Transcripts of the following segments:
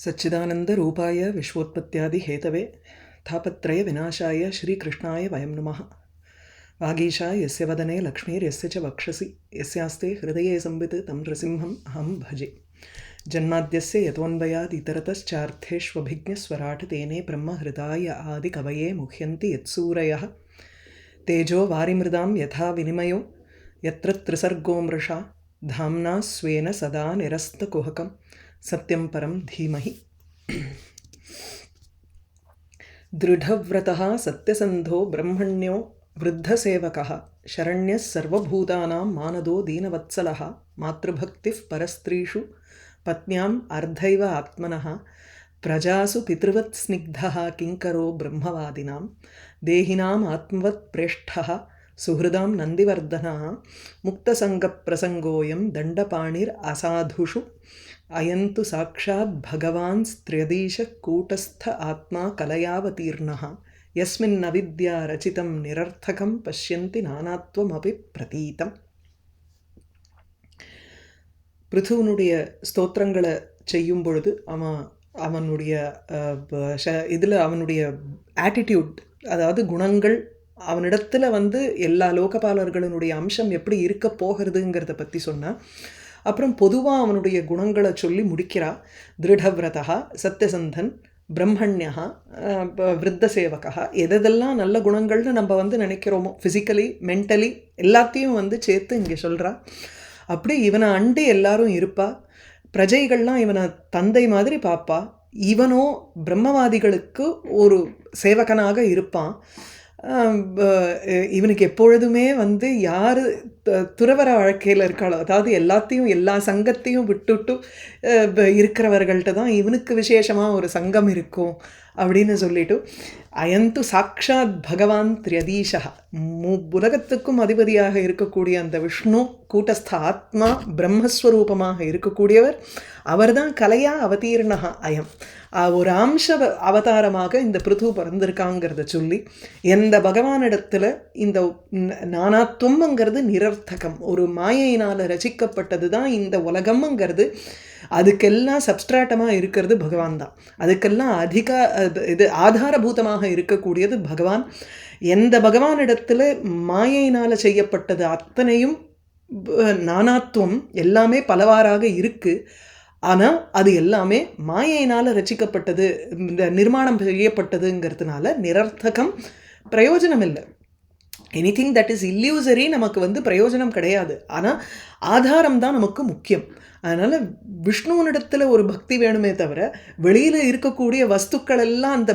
सच्चिदानन्दरूपाय विश्वोत्पत्त्यादिहेतवे तापत्रयविनाशाय श्रीकृष्णाय वयं नमः। वागीशा यस्य वदने लक्ष्मीर्यस्य च वक्षसि यस्यास्ते हृदये संवित् तं नृसिंहम् अहं भजे। जन्माद्यस्य यतोऽन्वयाद् इतरतश्चार्थेष्वभिज्ञस्वराट् तेने ब्रह्महृदाय आदिकवये मुह्यन्ति यत्सूरयः। तेजो वारिमृदां यथा विनिमयो यत्र त्रिसर्गो मृषा धाम्ना स्वेन सदा निरस्तकुहकं सत्यं परं धीमहि। दृढव्रतः सत्यसन्धो ब्रह्मण्यो वृद्धसेवकः शरण्यः सर्वभूतानां मानदो दीनवत्सलः मातृभक्तिः परस्त्रीषु पत्न्याम् अर्धैव आत्मनः प्रजासु पितृवत् स्निग्धः किङ्करो ब्रह्मवादिनां देहिनाम् आत्मवत् प्रेष्ठः सुहृदां नन्दिवर्धनः मुक्तसङ्गप्रसङ्गोऽयं दण्डपाणिरसाधुषु अयन्तु साक्षात् भगवान् स्त्र्यदीशः कूटस्थ आत्मा कलयावतीर्णः यस्मिन्नविद्या रचितं निरर्थकं पश्यन्ति नानात्वमपि प्रतीतम्. பிருத்துவனுடைய ஸ்தோத்திரங்களை செய்யும் பொழுது அவனுடைய இதில் அவனுடைய ஆட்டிடியூட், அதாவது குணங்கள், அவனிடத்தில் எல்லா லோகபாலர்களுடைய அம்சம் எப்படி இருக்க போகிறதுங்கிறத பற்றி சொன்னான். அப்புறம் பொதுவாக அவனுடைய குணங்களை சொல்லி முடிக்கிறா. திருடவிரதா, சத்யசந்தன், பிரம்மண்யா, விருத்த சேவகா, எதெல்லாம் நல்ல குணங்கள்னு நம்ம நினைக்கிறோமோ ஃபிசிக்கலி மென்டலி எல்லாத்தையும் சேர்த்து இங்கே சொல்கிறா. அப்படி இவனை அண்டி எல்லாரும் இருப்பா. பிரஜைகள்லாம் இவனை தந்தை மாதிரி பார்ப்பா. இவனோ பிரம்மவாதிகளுக்கு ஒரு சேவகனாக இருப்பான். இவனுக்கு எப்பொழுதுமே யார் துறவர வாழ்க்கையில் இருக்காளோ, அதாவது எல்லாத்தையும் எல்லா சங்கத்தையும் விட்டுட்டு இருக்கிறவர்கள்ட்ட தான் இவனுக்கு விசேஷமாக ஒரு சங்கம் இருக்கும் அப்படின்னு சொல்லிட்டு, அயந்து சாக்ஷாத் பகவான் திரியதீஷா, உலகத்துக்கும் அதிபதியாக இருக்கக்கூடிய அந்த விஷ்ணு கூட்டஸ்த ஆத்மா பிரம்மஸ்வரூபமாக இருக்கக்கூடியவர் அவர்தான் கலையா அவதீர்ணா அயம், ஒரு அம்ச அவதாரமாக இந்த பிருத்து பிறந்திருக்காங்கிறத சொல்லி, எந்த பகவானிடத்தில் இந்த நானாத்துவம்ங்கிறது நிரர்த்தகம், ஒரு மாயையினால் ரசிக்கப்பட்டது தான் இந்த உலகம்ங்கிறது, அதுக்கெல்லாம் சப்ஸ்ட்ராட்டமாக இருக்கிறது பகவான் தான், அதுக்கெல்லாம் இது ஆதாரபூதமாக இருக்கக்கூடியது பகவான். எந்த பகவானிடத்தில் மாயையினால் செய்யப்பட்டது அத்தனையும் நானாத்துவம் எல்லாமே பலவாறாக இருக்குது. ஆனால் அது எல்லாமே மாயையினால் ரசிக்கப்பட்டது, இந்த நிர்மாணம் செய்யப்பட்டதுங்கிறதுனால நிரர்த்தகம், பிரயோஜனம் இல்லை. எனிதிங் தட் இஸ் இல்லியூசரி நமக்கு பிரயோஜனம் கிடையாது. ஆனால் ஆதாரம் தான் நமக்கு முக்கியம். அதனால் விஷ்ணுவனிடத்தில் ஒரு பக்தி வேணுமே தவிர வெளியில் இருக்கக்கூடிய வஸ்துக்கள் எல்லாம் அந்த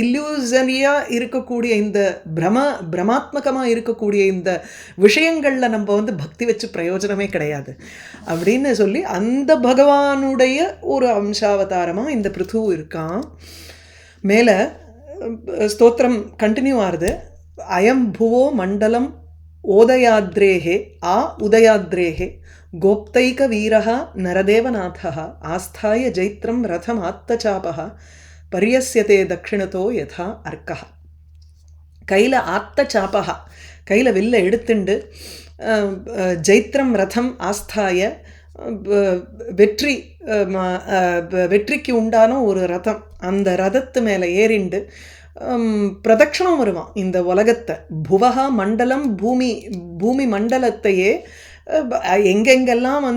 இல்லியூசரியாக இருக்கக்கூடிய இந்த பிரமாத்மகமாக இருக்கக்கூடிய இந்த விஷயங்களில் நம்ம பக்தி வச்சு பிரயோஜனமே கிடையாது அப்படின்னு சொல்லி, அந்த பகவானுடைய ஒரு அம்சாவதாரமாக இந்த பிருத்து இருக்கான். மேலே ஸ்தோத்திரம் கண்டினியூ ஆகுது. அயம் புவோ மண்டலம் ஓதயாத்ரேஹே ஆ உதயாத்ரேஹே கோப்தைக வீரः நரதேவநாதः ஆஸ்தாய ஜைத்ரம் ரதம் ஆத்தச்சாபः பரியஸ்யதே தட்சிணத்தோ யதா அர்க்கः. கையில் ஆத்தச்சாபः, கையில் வில்ல எடுத்துண்டு ஜைத்ரம் ரதம் ஆஸ்தாய, வெற்றிக்கு உண்டான ஒரு ரதம், அந்த ரதத்து மேலே ஏறிண்டு பிரதட்சணம் வருவான் இந்த உலகத்தை. புவகா மண்டலம், பூமி மண்டலத்தையே எங்கெங்கெல்லாம்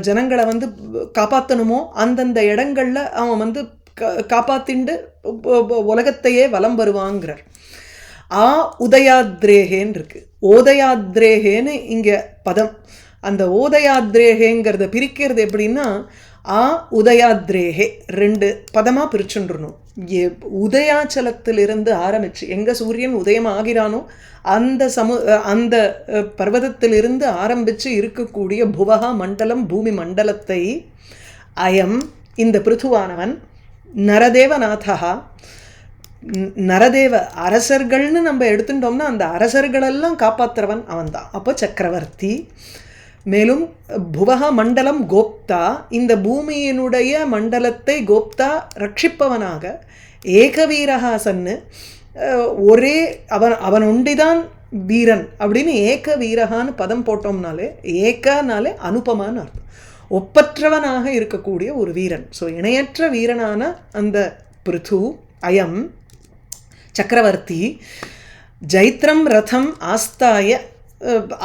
ஜனங்களை காப்பாற்றணுமோ அந்தந்த இடங்களில் அவன் காப்பாற்றிண்டு உலகத்தையே வலம் வருவாங்கிறார். ஆ உதயாத்ரேகேன்னு இருக்கு, ஓதயாத்ரேகேன்னு இங்கே பதம். அந்த ஓதயாத்ரேகேங்கிறத பிரிக்கிறது எப்படின்னா, ஆ உதயாத்ரேகே ரெண்டு பதமாக பிரிச்சுன்றணும். உதயாச்சலத்திலிருந்து ஆரம்பித்து எங்கே சூரியன் உதயம் ஆகிறானோ அந்த பர்வதத்திலிருந்து ஆரம்பித்து இருக்கக்கூடிய புவகா மண்டலம், பூமி மண்டலத்தை அயம் இந்த பிருத்துவானவன் நரதேவநாதா, நரதேவ அரசர்கள்னு நம்ம எடுத்துட்டோம்னா அந்த அரசர்களெல்லாம் காப்பாற்றுறவன் அவன்தான். அப்போ சக்கரவர்த்தி. மேலும் புவகா மண்டலம் கோப்தா, இந்த பூமியினுடைய மண்டலத்தை கோப்தா ரட்சிப்பவனாக, ஏகவீரகா சன்னு, ஒரே அவன் ஒண்டிதான் வீரன் அப்படின்னு ஏக வீரகான்னு பதம் போட்டோம்னாலே, ஏகனாலே அனுபமான்னு அர்த்தம். ஒப்பற்றவனாக இருக்கக்கூடிய ஒரு வீரன். ஸோ இணையற்ற வீரனான அந்த பிருது அயம் சக்கரவர்த்தி ஜைத்ரம் ரதம் ஆஸ்தாய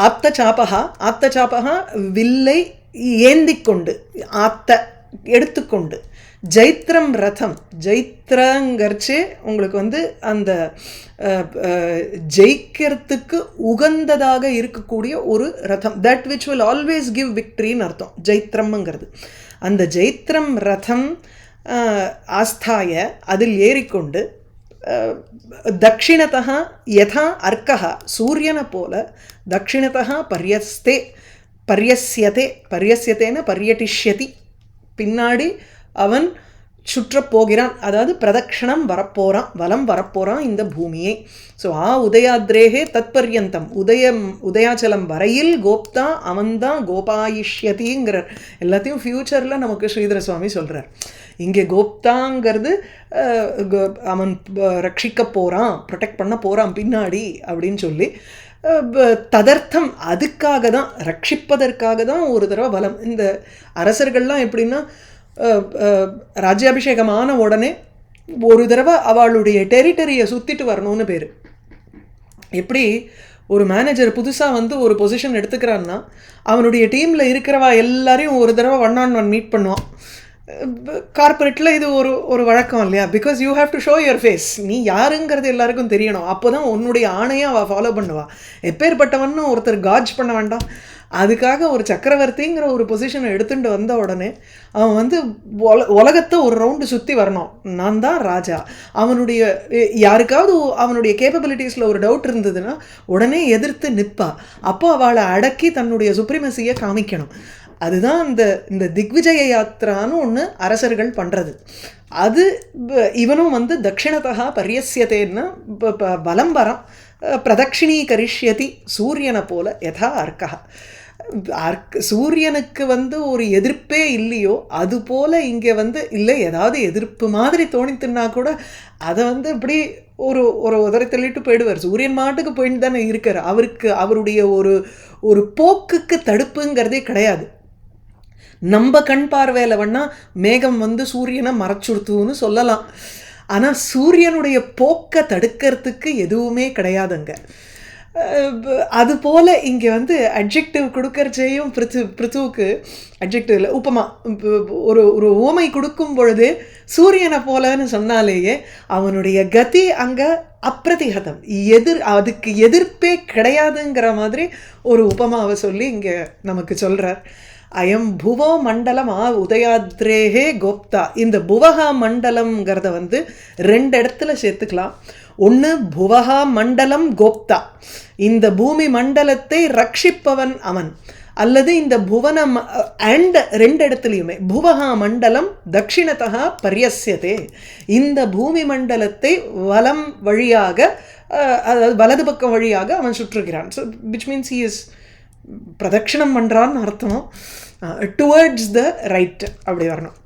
ஆப்தச்சாபகா வில்லை ஏந்திக்கொண்டு எடுத்துக்கொண்டு ஜைத்ரம் ரதம் ஜைத்ரங்கர்ச்சு உங்களுக்கு வந்து அந்த ஜெயிக்கிறதுக்கு உகந்ததாக இருக்கக்கூடிய ஒரு ரதம், that which will always give விக்ட்ரின்னு அர்த்தம் ஜைத்ரம்ங்கிறது. அந்த ஜைத்ரம் ரதம் ஆஸ்தாய அதில் ஏறிக்கொண்டு தட்சிணத்தா யதா அர்க்கா சூரியனை போல தட்சிணத்தா பரியஸ்யத்தேன பரியட்டிஷ்யதி பின்னாடி அவன் சுற்றப்போகிறான், அதாவது பிரதக்ஷணம் வரப்போகிறான், வலம் வரப்போகிறான் இந்த பூமியை. ஸோ உதயாத்ரேகே தத்பர்யந்தம் உதயாச்சலம் வரையில் கோப்தா அவன்தான் கோபாயிஷ்யதிங்கிறார். எல்லாத்தையும் ஃப்யூச்சரில் நமக்கு ஸ்ரீதர சுவாமி சொல்கிறார். இங்கே கோப்தாங்கிறது அவன் ரட்சிக்க போகிறான், ப்ரொடெக்ட் பண்ண போகிறான் பின்னாடி அப்படின்னு சொல்லி ததர்த்தம் அதுக்காக தான் ரட்சிப்பதற்காக தான் ஒரு தடவை வலம். இந்த அரசர்கள்லாம் எப்படின்னா ராஜ்யாபிஷேகமான உடனே ஒரு தடவை அவளுடைய டெரிட்டரியை சுற்றிட்டு வரணும்னு பேர். எப்படி ஒரு மேனேஜர் புதுசாக வந்து ஒரு பொசிஷன் எடுத்துக்கிறான்னா அவனுடைய டீமில் இருக்கிறவா எல்லாரையும் ஒரு தடவை 1-on-1 மீட் பண்ணுவான். கார்பரேட்டில் இது ஒரு வழக்கம் இல்லையா? Because you have to show your face. நீ யாருங்கிறது எல்லாருக்கும் தெரியணும். அப்போ தான் உன்னுடைய ஆணையை அவள் ஃபாலோ பண்ணுவாள். எப்பேற்பட்டவன்னு ஒருத்தர் காஜ் பண்ண வேண்டாம். அதுக்காக ஒரு சக்கரவர்த்திங்கிற ஒரு பொசிஷனை எடுத்துகிட்டு வந்த உடனே அவன் வந்து உலகத்தை ஒரு ரவுண்டு சுற்றி வரணும். நான் தான் ராஜா. அவனுடைய யாருக்காவது அவனுடைய கேப்பபிலிட்டிஸில் ஒரு டவுட் இருந்ததுன்னா உடனே எதிர்த்து நிற்பா. அப்போ அவளை அடக்கி தன்னுடைய சுப்ரிமசியை காமிக்கணும். அதுதான் இந்த திக்விஜய யாத்திரான்னு ஒன்று அரசர்கள் பண்ணுறது. அது இவனும் வந்து தட்சிணத்தா பரியஸ்யத்தேன்னா வலம் வரான், பிரதட்சிணீகரிஷ்யதி சூரியனை போல யதா அர்க்கா. சூரியனுக்கு வந்து ஒரு எதிர்ப்பே இல்லையோ அது போல் இங்கே வந்து இல்லை, ஏதாவது எதிர்ப்பு மாதிரி தோணித்துன்னா கூட அதை வந்து இப்படி ஒரு உதறி தள்ளிட்டு போயிடுவார். சூரியன் மாட்டுக்கு போயிட்டு தானே இருக்கார். அவருடைய ஒரு போக்குக்கு தடுப்புங்கிறதே கிடையாது. நம்ம கண் பார்வையில் வேணா மேகம் வந்து சூரியனை மறைச்சுடுத்துன்னு சொல்லலாம். ஆனால் சூரியனுடைய போக்கை தடுக்கிறதுக்கு எதுவுமே கிடையாதுங்க. அதுபோல் இங்கே வந்து அட்ஜெக்டிவ் கொடுக்கறச்சையும் பிருத்துவுக்கு அட்ஜெக்டிவ் இல்லை உப்பமா ஒரு ஓமை கொடுக்கும் பொழுது சூரியனை போலன்னு சொன்னாலேயே அவனுடைய கதி அங்கே அப்பிரதிகதம், அதுக்கு எதிர்ப்பே கிடையாதுங்கிற மாதிரி ஒரு உபமாவை சொல்லி இங்கே நமக்கு சொல்கிறார். அயம் புவோ மண்டலம் உதயாத்ரேகே கோப்தா. இந்த புவகா மண்டலம்ங்கிறத வந்து 2 இடத்துல சேர்த்துக்கலாம். ஒன்று புவகா மண்டலம் கோப்தா, இந்த பூமி மண்டலத்தை ரட்சிப்பவன் அவன். அல்லது இந்த புவனம் அண்ட் 2 இடத்துலையுமே புவகா மண்டலம் தட்சிணத்தா பரியஸ்யதே, இந்த பூமி மண்டலத்தை வலம் வழியாக அதாவது வலது பக்கம் வழியாக அவன் சுற்றுகிறான். So which means he is பிரதட்சிணம் பண்ணுறான்னு அர்த்தம். டுவர்ட்ஸ் த ரைட் அப்படி வரணும்.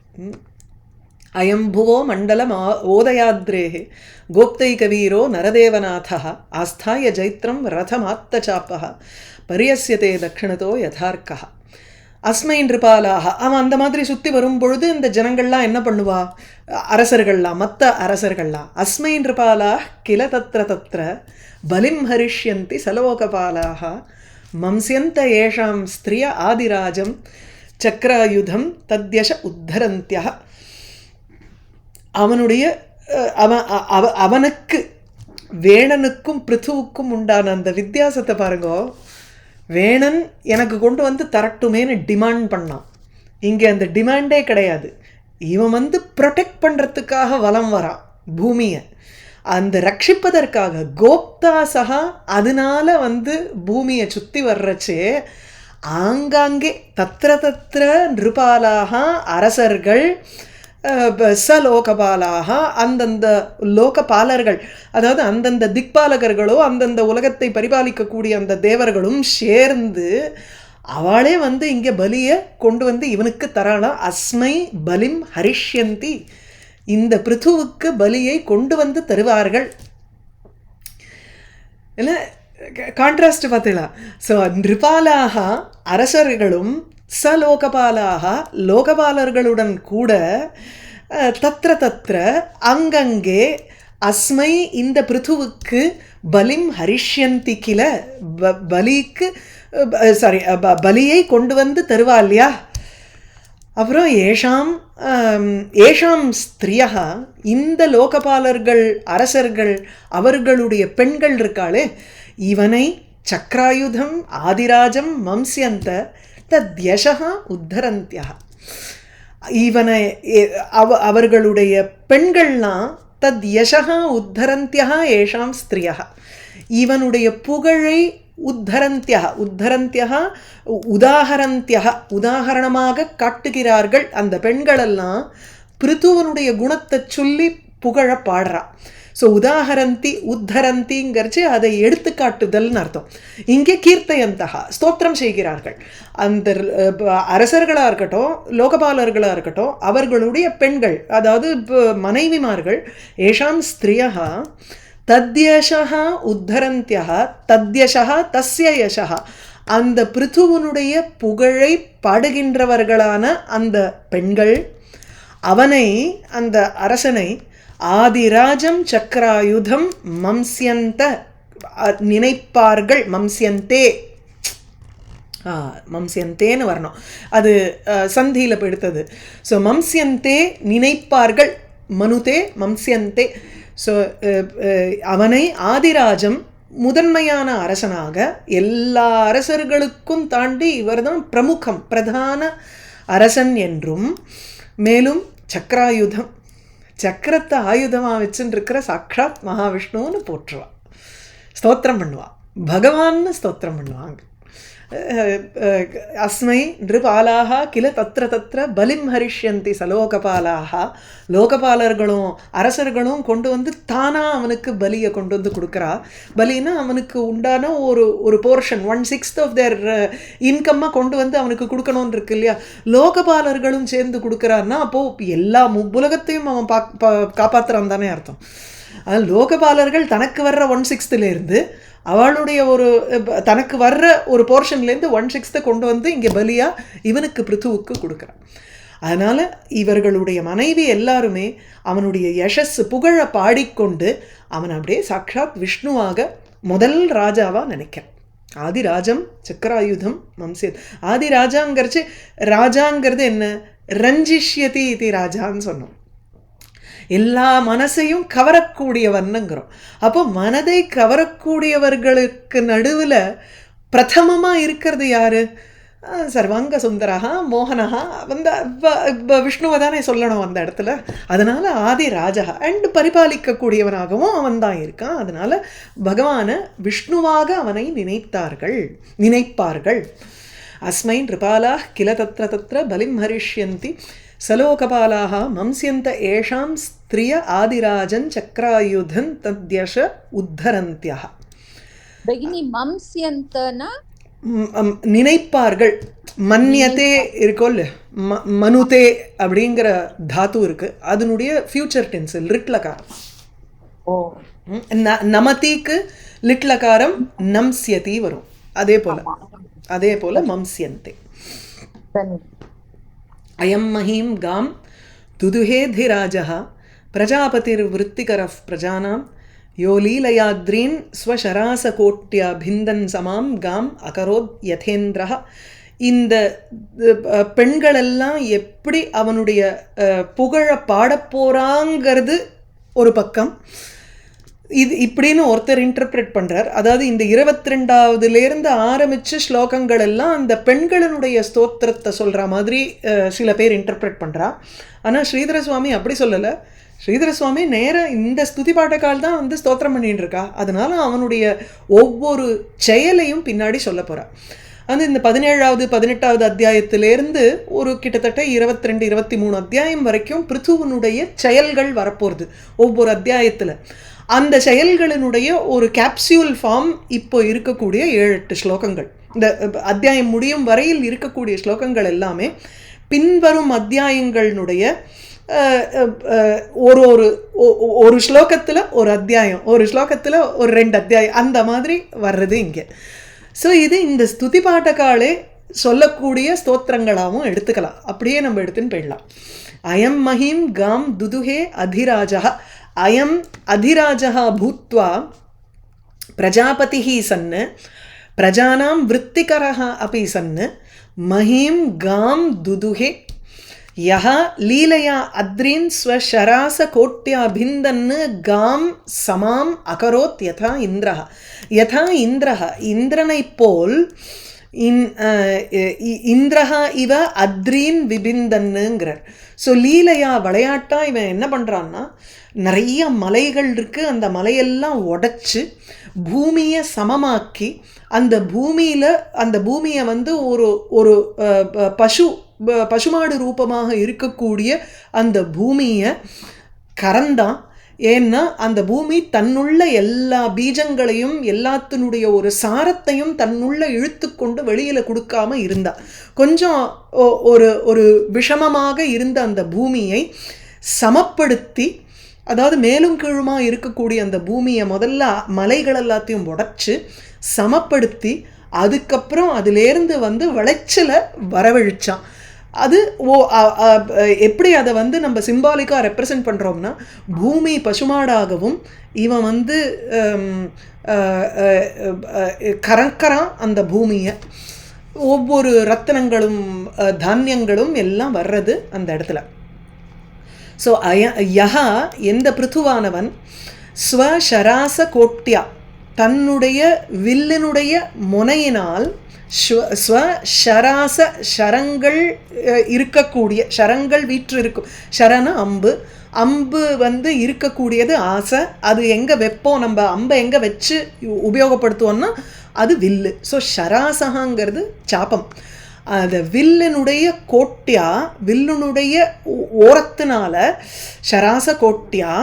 அயம் புவோ மண்டலம் ஓதயாத்ரேஹே கோப்தைகவீரோ நரதேவநாதா ஆஸ்தாய ஜைத்ரம் ரதமாத்தச்சாப்பா பரியஸ்யதே தட்சிணத்தோ யதார்க்கா. அஸ்மை நிருபாலாக அவன் அந்த மாதிரி சுற்றி வரும் பொழுது இந்த ஜனங்கள்லாம் என்ன பண்ணுவா? அரசர்கள்லாம் மற்ற அரசர்கள்லாம் அஸ்மை நிருபாலா கில தத்திர பலிம் ஹரிஷ்யந்தி சலோகபாலாக மம்சியந்த ஏஷாம் ஸ்திரிய ஆதிராஜம் சக்கராயுதம் தத்யஷ உத்தரந்தியா. அவனுக்கு வேணனுக்கும் பிருத்துவுக்கும் உண்டான அந்த வித்தியாசத்தை பாருங்கோ. வேணன் எனக்கு கொண்டு வந்து தரட்டுமேன்னு டிமாண்ட் பண்ணான். இங்கே அந்த டிமாண்டே கிடையாது. இவன் வந்து ப்ரொடெக்ட் பண்ணுறதுக்காக வலம் வரான் பூமியை, அந்த ரட்சிப்பதற்காக கோப்தா சகா. அதனால வந்து பூமியை சுற்றி வர்றச்சே ஆங்காங்கே தத்திர நிருபாலாக அரசர்கள் லோகபாலாக அந்தந்த லோகபாலர்கள், அதாவது அந்தந்த திக்பாலகர்களோ அந்தந்த உலகத்தை பரிபாலிக்கக்கூடிய அந்த தேவர்களும் சேர்ந்து அவளே வந்து இங்கே பலியை கொண்டு வந்து இவனுக்கு தரானா. அஸ்மை பலிம் ஹரிஷ்யந்தி, இந்த பிருத்துவுக்கு பலியை கொண்டு வந்து தருவார்கள். இல்லை கான்ட்ராஸ்ட் பார்த்தீங்களா? ஸோ நிருபாலாக அரசர்களும் ச லோகபாலாக லோகபாலர்களுடன் கூட தத்ர தத்ர அங்கங்கே அஸ்மை இந்த பிருத்துவுக்கு பலிம் ஹரிஷ்யந்தி கில பலிக்கு சாரி பலியை கொண்டு வந்து தருவா இல்லையா. அப்புறம் ஏஷாம் ஸ்திரியா இந்த லோகபாலர்கள் அரசர்கள் அவர்களுடைய பெண்கள் இருக்காளே இவனை சக்ராயுதம் ஆதிராஜம் மம்சியந்த தத்யசா உத்தரந்தியா. இவனை அவர்களுடைய பெண்கள்லாம் தத்யசா உத்தரந்தியா ஏஷாம் ஸ்திரியா இவனுடைய புகழை உத்தரந்தியா உதாகரணமாக காட்டுகிறார்கள். அந்த பெண்களெல்லாம் பிருத்துவனுடைய குணத்தை சொல்லி புகழ பாடுறா. ஸோ உத்தரந்திங்கிறச்சு அதை எடுத்துக்காட்டுதல்னு அர்த்தம். இங்கே கீர்த்தயந்தகா ஸ்தோத்திரம் செய்கிறார்கள். அந்த அரசர்களாக இருக்கட்டும் லோகபாலர்களாக இருக்கட்டும் அவர்களுடைய பெண்கள் அதாவது மனைவிமார்கள் ஏஷாம் ஸ்திரியா தத்யசா உத்தரந்தியா தத்யசா தஸ்ய யசா அந்த பிருத்துவனுடைய புகழை பாடுகின்றவர்களான அந்த பெண்கள் அவனை அந்த அரசனை ஆதிராஜம் சக்கராயுதம் மம்சியந்த நினைப்பார்கள். மம்சியந்தேன்னு வரணும், அது சந்தியில் எடுத்தது. ஸோ மம்சியந்தே நினைப்பார்கள், மனுதே மம்சியந்தே. ஸோ அவனை ஆதிராஜம் முதன்மையான அரசனாக எல்லா அரசர்களுக்கும் தாண்டி இவர்தான் பிரமுகம் பிரதான அரசன் என்றும், மேலும் சக்கராயுதம் சக்கரத்தை ஆயுதமாக வச்சுன்னு இருக்கிற சாக்ஷாத் மகாவிஷ்ணுன்னு போற்றுவா, ஸ்தோத்திரம் பண்ணுவா, பகவான்னு ஸ்தோத்திரம் பண்ணுவாங்க. அஸ்மை நிருபாலாக கில தத்திர தத்திர பலிம் ஹரிஷ்யந்தி சலோகபாலாக லோகபாலர்களும் அரசர்களும் கொண்டு வந்து தானாக அவனுக்கு பலியை கொண்டு வந்து கொடுக்குறா. பலின்னா அவனுக்கு உண்டான ஒரு போர்ஷன் 1/6 ஆஃப் தேர் இன்கம்மாக கொண்டு வந்து அவனுக்கு கொடுக்கணும்னு இருக்கு இல்லையா. லோகபாலர்களும் சேர்ந்து கொடுக்குறான்னா அப்போது எல்லா உலகத்தையும் அவன் காப்பாற்றுறான் தானே அர்த்தம். அது லோகபாலர்கள் தனக்கு வர்ற 1/6 அவளுடைய தனக்கு வர்ற ஒரு போர்ஷன்லேருந்து 1/6 கொண்டு வந்து இங்கே பலியாக இவனுக்கு பிருத்துவுக்கு கொடுக்குறான். அதனால் இவர்களுடைய மனைவி எல்லாருமே அவனுடைய யசஸ் புகழ பாடிக்கொண்டு அவன் அப்படியே சாக்ஷாத் விஷ்ணுவாக முதல் ராஜாவாக நினைக்கிறான். ஆதிராஜம் சக்கராயுதம் மம்சியத். ராஜாங்கிறது என்ன, ரஞ்சிஷ்யதி இது ராஜான்னு சொன்னோம். எல்லா மனசையும் கவரக்கூடியவன்னுங்கிறோம். அப்போ மனதை கவரக்கூடியவர்களுக்கு நடுவில் பிரதமமாக இருக்கிறது யாரு? சர்வாங்க சுந்தரகா மோகனகா விஷ்ணுவை தானே சொல்லணும் அந்த இடத்துல. அதனால் ஆதி ராஜா அண்ட் பரிபாலிக்கக்கூடியவனாகவும் அவன் தான் இருக்கான். அதனால் பகவானை விஷ்ணுவாக அவனை நினைப்பார்கள். அஸ்மை நிருபாலா கில தத்ர தத்ர பலிம் ஹரிஷ்யந்தி சலோகபாலாக மம்சியந்த ஏஷாம் ஸ்திரிய ஆதிராஜன் சக்கராயுதன் தத்யஷ உத்தரந்தியா. நினைப்பார்கள். மன்யத்தே இருக்கோல்ல, மனுதே அப்படிங்கிற தாத்து இருக்கு, அதனுடைய ஃபியூச்சர் டென்ஸ் லிட்லகாரம். நமதிக்கு லிட்லகாரம் நம்சியதி வரும். அதே போல மம்சியந்தே. அயம் மஹீம் காம் துதுஹேதிராஜः பிரஜாபதிர்விருத்திகரः பிரஜானாம் யோ லீலயாத்ரீன் ஸ்வசராசகோட்யா பிந்தன் சமாம் காம் அகரோத் யதேந்திரः. இந்த பெண்களெல்லாம் எப்படி அவனுடைய புகழ பாடப்போறாங்கிறது ஒரு பக்கம். இது இப்படின்னு ஒருத்தர் இன்டர்பிரேட் பண்ணுறார். அதாவது இந்த 22லேருந்து ஆரம்பித்த ஸ்லோகங்கள் எல்லாம் அந்த பெண்களினுடைய ஸ்தோத்திரத்தை சொல்கிற மாதிரி சில பேர் இன்டர்பிரேட் பண்ணுறா. ஆனால் ஸ்ரீதர சுவாமி அப்படி சொல்லலை. ஸ்ரீதர சுவாமி நேராக இந்த ஸ்துதி பாட்டக்கால் தான் வந்து ஸ்தோத்திரம் பண்ணிட்டு இருக்கா. அதனால அவனுடைய ஒவ்வொரு செயலையும் பின்னாடி சொல்ல போகிறா. அது இந்த 17வது 18வது அத்தியாயத்திலேருந்து ஒரு கிட்டத்தட்ட 22 23 அத்தியாயம் வரைக்கும் பிருத்துவனுடைய செயல்கள் வரப்போகிறது ஒவ்வொரு அத்தியாயத்தில். அந்த செயல்களினுடைய ஒரு கேப்சியூல் ஃபார்ம் இப்போ இருக்கக்கூடிய 7-8 ஸ்லோகங்கள், இந்த அத்தியாயம் முடியும் வரையில் இருக்கக்கூடிய ஸ்லோகங்கள் எல்லாமே பின்வரும் அத்தியாயங்களினுடைய ஒரு ஸ்லோகத்தில் ஒரு அத்தியாயம், ஒரு ஸ்லோகத்தில் ஒரு 2 அத்தியாயம், அந்த மாதிரி வர்றது இங்கே. ஸோ இது இந்த ஸ்துதி பாட்டக்காலே சொல்லக்கூடிய ஸ்தோத்திரங்களாகவும் எடுத்துக்கலாம். அப்படியே நம்ம எடுத்துன்னு போயிடலாம். அயம் மஹீம் காம் துதுஹே அதிராஜா, அயம் அதிராஜா பூத்வா பிரஜாபதிः சன் பிரஜானாம் விருத்திகரः अपि சன் மஹீம் காம் துதுஹே யஹ லீலையா அத்ரீன் ஸ்வஷராசகோட்யா பிந்தன் காம் சமாம் அகரோத் யதா இந்திரஹ. யதா இந்திரஹ, இந்திரனைப் போல் இந்திரஹா இவ அத்ரீன் விபிந்தன்னுங்கிறார். ஸோ லீலையா விளையாட்டா இவன் என்ன பண்ணுறான்னா, நிறைய மலைகள் இருக்குது, அந்த மலையெல்லாம் உடைச்சி பூமியை சமமாக்கி அந்த பூமியை வந்து ஒரு ஒரு பசுமாடு ரூபமாக இருக்கக்கூடிய அந்த பூமியை கறந்தான். ஏன்னா அந்த பூமி தன்னுள்ள எல்லா பீஜங்களையும் எல்லாத்தினுடைய ஒரு சாரத்தையும் தன்னுள்ள இழுத்து கொண்டு வெளியில் கொடுக்காம இருந்தா. கொஞ்சம் ஒரு ஒரு விஷமமாக இருந்த அந்த பூமியை சமப்படுத்தி, அதாவது மேலும் கீழுமாக இருக்கக்கூடிய அந்த பூமியை முதல்ல மலைகள் எல்லாத்தையும் உடைச்சு சமப்படுத்தி அதுக்கப்புறம் அதிலேருந்து வந்து விளைச்சலை வரவழிச்சான். அது எப்படி அதை வந்து நம்ம சிம்பாலிக்காக ரெப்ரசன்ட் பண்ணுறோம்னா, பூமி பசுமாடாகவும் இவன் வந்து கறக்கிறான் அந்த பூமியை. ஒவ்வொரு ரத்தினங்களும் தானியங்களும் எல்லாம் வர்றது அந்த இடத்துல. ஸோ யஹா எந்த பிருத்துவானவன் ஸ்வஷராச கோட்யா தன்னுடைய வில்லினுடைய முனையினால் ஸ்வஷராச ஷரங்கள் இருக்கக்கூடிய, ஷரங்கள் வீற்று இருக்கும், ஷரன அம்பு வந்து இருக்கக்கூடியது ஆசை. அது எங்கே வைப்போம், நம்ம அம்பை எங்கே வச்சு உபயோகப்படுத்துவோம்னா அது வில்லு. ஸோ ஷராசகாங்கிறது சாப்பம். அந்த வில்லினுடைய கோட்டியா, வில்லினுடைய ஓரத்தினால ஷராச கோட்டியா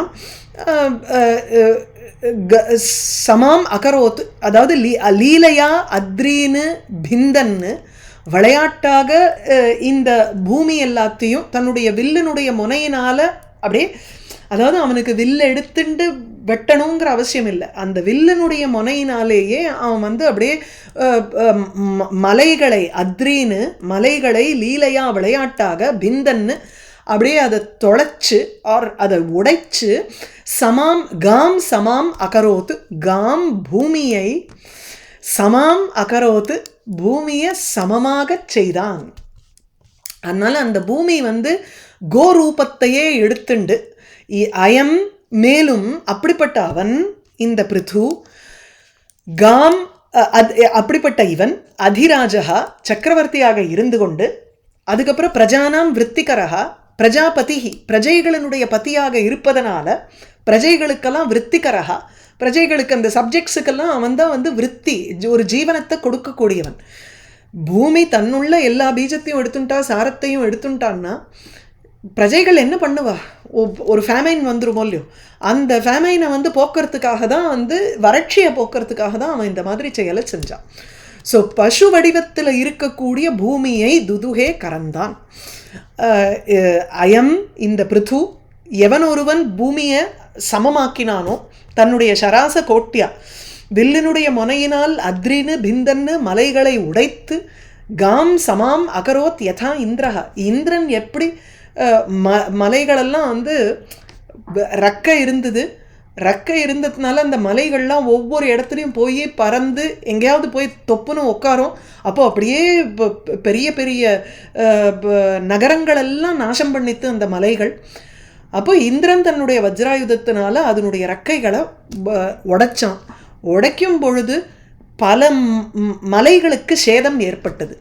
சமாம் அகரோத், அதாவது லீலையா அத்ரீனு பிந்தன்னு விளையாட்டாக இந்த பூமி எல்லாத்தையும் தன்னுடைய வில்லினுடைய முனையினால் அப்படியே, அதாவது அவனுக்கு வில்லை எடுத்துட்டு வெட்டணுங்கிற அவசியம் இல்லை, அந்த வில்லினுடைய முனையினாலேயே அவன் வந்து அப்படியே மலைகளை அத்ரீனு மலைகளை லீலையா விளையாட்டாக பிந்தன்னு அப்படியே அதை தொலைச்சு அதை உடைச்சு காம் சமாம் அகரோத்து, காம் பூமியை சமாம் அகரோத்து பூமியை சமமாக செய்தான். அதனால அந்த பூமி வந்து கோரூபத்தையே எடுத்துண்டு அயம் மேலும் அப்படிப்பட்ட அவன் இந்த பிருத்து காம் அப்படிப்பட்ட இவன் அதிராஜா சக்கரவர்த்தியாக இருந்து கொண்டு, அதுக்கப்புறம் பிரஜானாம் விருத்திகரஹா பிரஜாபதி பிரஜைகளினுடைய பத்தியாக இருப்பதனால பிரஜைகளுக்கெல்லாம் விருத்திகரஹா, பிரஜைகளுக்கு அந்த சப்ஜெக்ட்ஸுக்கெல்லாம் அவன் தான் வந்து விருத்தி, ஒரு ஜீவனத்தை கொடுக்கக்கூடியவன். பூமி தன்னுள்ள எல்லா பீஜத்தையும் எடுத்துட்டா சாரத்தையும் எடுத்துட்டான்னா பிரஜைகள் என்ன பண்ணுவா? ஒரு ஃபேமைன் வந்துருமோ இல்லையோ, அந்த ஃபேமைனை வந்து போக்குறதுக்காக தான் வந்து வறட்சியை போக்குறதுக்காக தான் அவன் இந்த மாதிரி செயலை செஞ்சான். ஸோ பசு வடிவத்தில் இருக்கக்கூடிய பூமியை துதுகே கறந்தான். அயம் இந்த பிருத்து எவன் ஒருவன் பூமியை சமமாக்கினானோ தன்னுடைய ஷராச கோட்டியா வில்லினுடைய முனையினால் அத்ரின்னு பிந்தன்னு மலைகளை உடைத்து காம் சமாம் அகரோத் யதா இந்திரஹா, இந்திரன் எப்படி மலைகளெல்லாம் வந்து ரக்கை இருந்ததுனால அந்த மலைகள்லாம் ஒவ்வொரு இடத்துலையும் போய் பறந்து எங்கேயாவது போய் தொப்புன்னு உட்காரும். அப்போது அப்படியே பெரிய பெரிய நகரங்களெல்லாம் நாசம் பண்ணித்து அந்த மலைகள். அப்போ இந்திரன் தன்னுடைய வஜ்ராயுதத்தினால அதனுடைய ரக்கைகளை உடைச்சான். உடைக்கும் பொழுது பல மலைகளுக்கு சேதம் ஏற்பட்டது.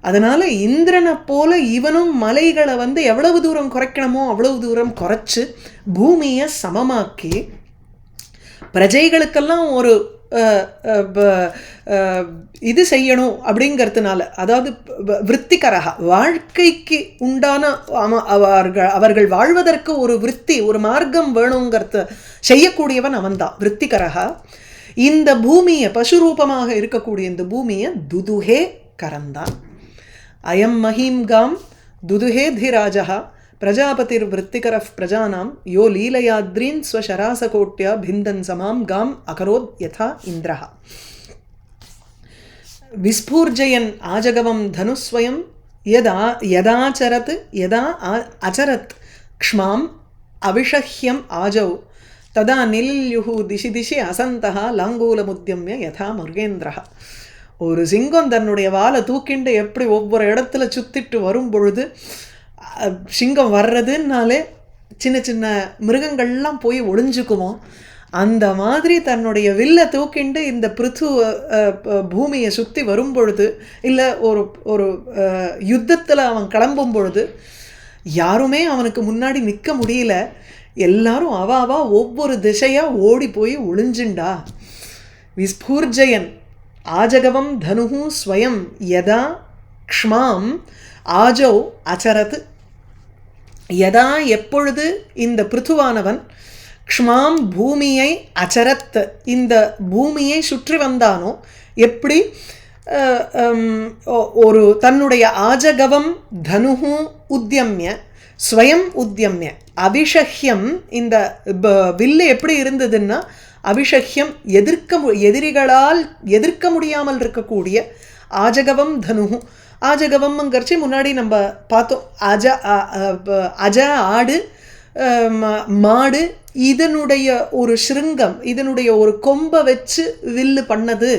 அதனால் இந்திரனை போல இவனும் மலைகளை வந்து எவ்வளவு தூரம் குறைக்கணுமோ அவ்வளவு தூரம் குறைச்சி பூமியை சமமாக்கி பிரஜைகளுக்கெல்லாம் ஒரு இது செய்யணும் அப்படிங்கிறதுனால, அதாவது விருத்திகரகா வாழ்க்கைக்கு உண்டான அவர்கள் வாழ்வதற்கு ஒரு விருத்தி ஒரு மார்க்கம் வேணுங்கிறத செய்யக்கூடியவன் அவன்தான் விருத்திகரகா. இந்த பூமியை பசுரூபமாக இருக்கக்கூடிய இந்த பூமியை துதுகே கறந்தான். அயம் மஹீம் காம் துதுஹே திராஜா பிரஜாபதிர் விருத்திகரஃப் பிரஜானாம் யோ லீலையாத்ரீன் ஸ்வஷராசகோட்யா பிந்தன் சமாம் காம் அகரோத் யதா இந்திரஹா. விஸ்பூர்ஜயன் ஆஜகவம் தனுஸ்வயம் யதாச்சரத் யதா அச்சரத் க்ஷ்மாம் அவிஷஹ்யம் ஆஜௌ ததா நில்யுஹு திசி திசி அசந்தः லாங்கூலமுத்யம்ய யதா முருகேந்திரः. ஒரு சிங்கம் தன்னுடைய வாலை தூக்கிண்டு எப்படி ஒவ்வொரு இடத்துல சுத்திட்டு வரும் பொழுது, சிங்கம் வர்றதுனாலே சின்ன சின்ன மிருகங்கள்லாம் போய் ஒளிஞ்சுக்குமோ, அந்த மாதிரி தன்னுடைய வில்லை தூக்கிண்டு இந்த பிருத்து பூமியை சுற்றி வரும் பொழுது, இல்லை ஒரு ஒரு யுத்தத்தில் அவன் கிளம்பும் பொழுது யாருமே அவனுக்கு முன்னாடி நிற்க முடியல. எல்லாரும் அவாவா ஒவ்வொரு திசையாக ஓடி போய் ஒளிஞ்சுண்டா. விஸ்பூர்ஜயன் ஆஜகவம் தனுஹு ஸ்வயம் யதா க்ஷ்மாம் ஆஜௌ அச்சரத். யதா எப்பொழுது இந்த பிருத்துவானவன் க்ஷ்மாம் பூமியை அச்சரத் இந்த பூமியை சுற்றி வந்தானோ, எப்படி ஒரு தன்னுடைய ஆஜகவம் தனுஹு உத்யம்ய ஸ்வயம் உத்யம்ய அபிஷஹ்யம், இந்த வில்லு எப்படி இருந்ததுன்னா அபிஷஹ்யம் எதிரிகளால் எதிர்க்க முடியாமல் இருக்கக்கூடிய ஆஜகவம் தனுஹு. ஆஜகவம்ங்கிறச்சு முன்னாடி நம்ம பார்த்தோம். அஜ ஆடு மாடு, இதனுடைய ஒரு சிருங்கம், இதனுடைய ஒரு கொம்பை வச்சு வில்லு பண்ணது,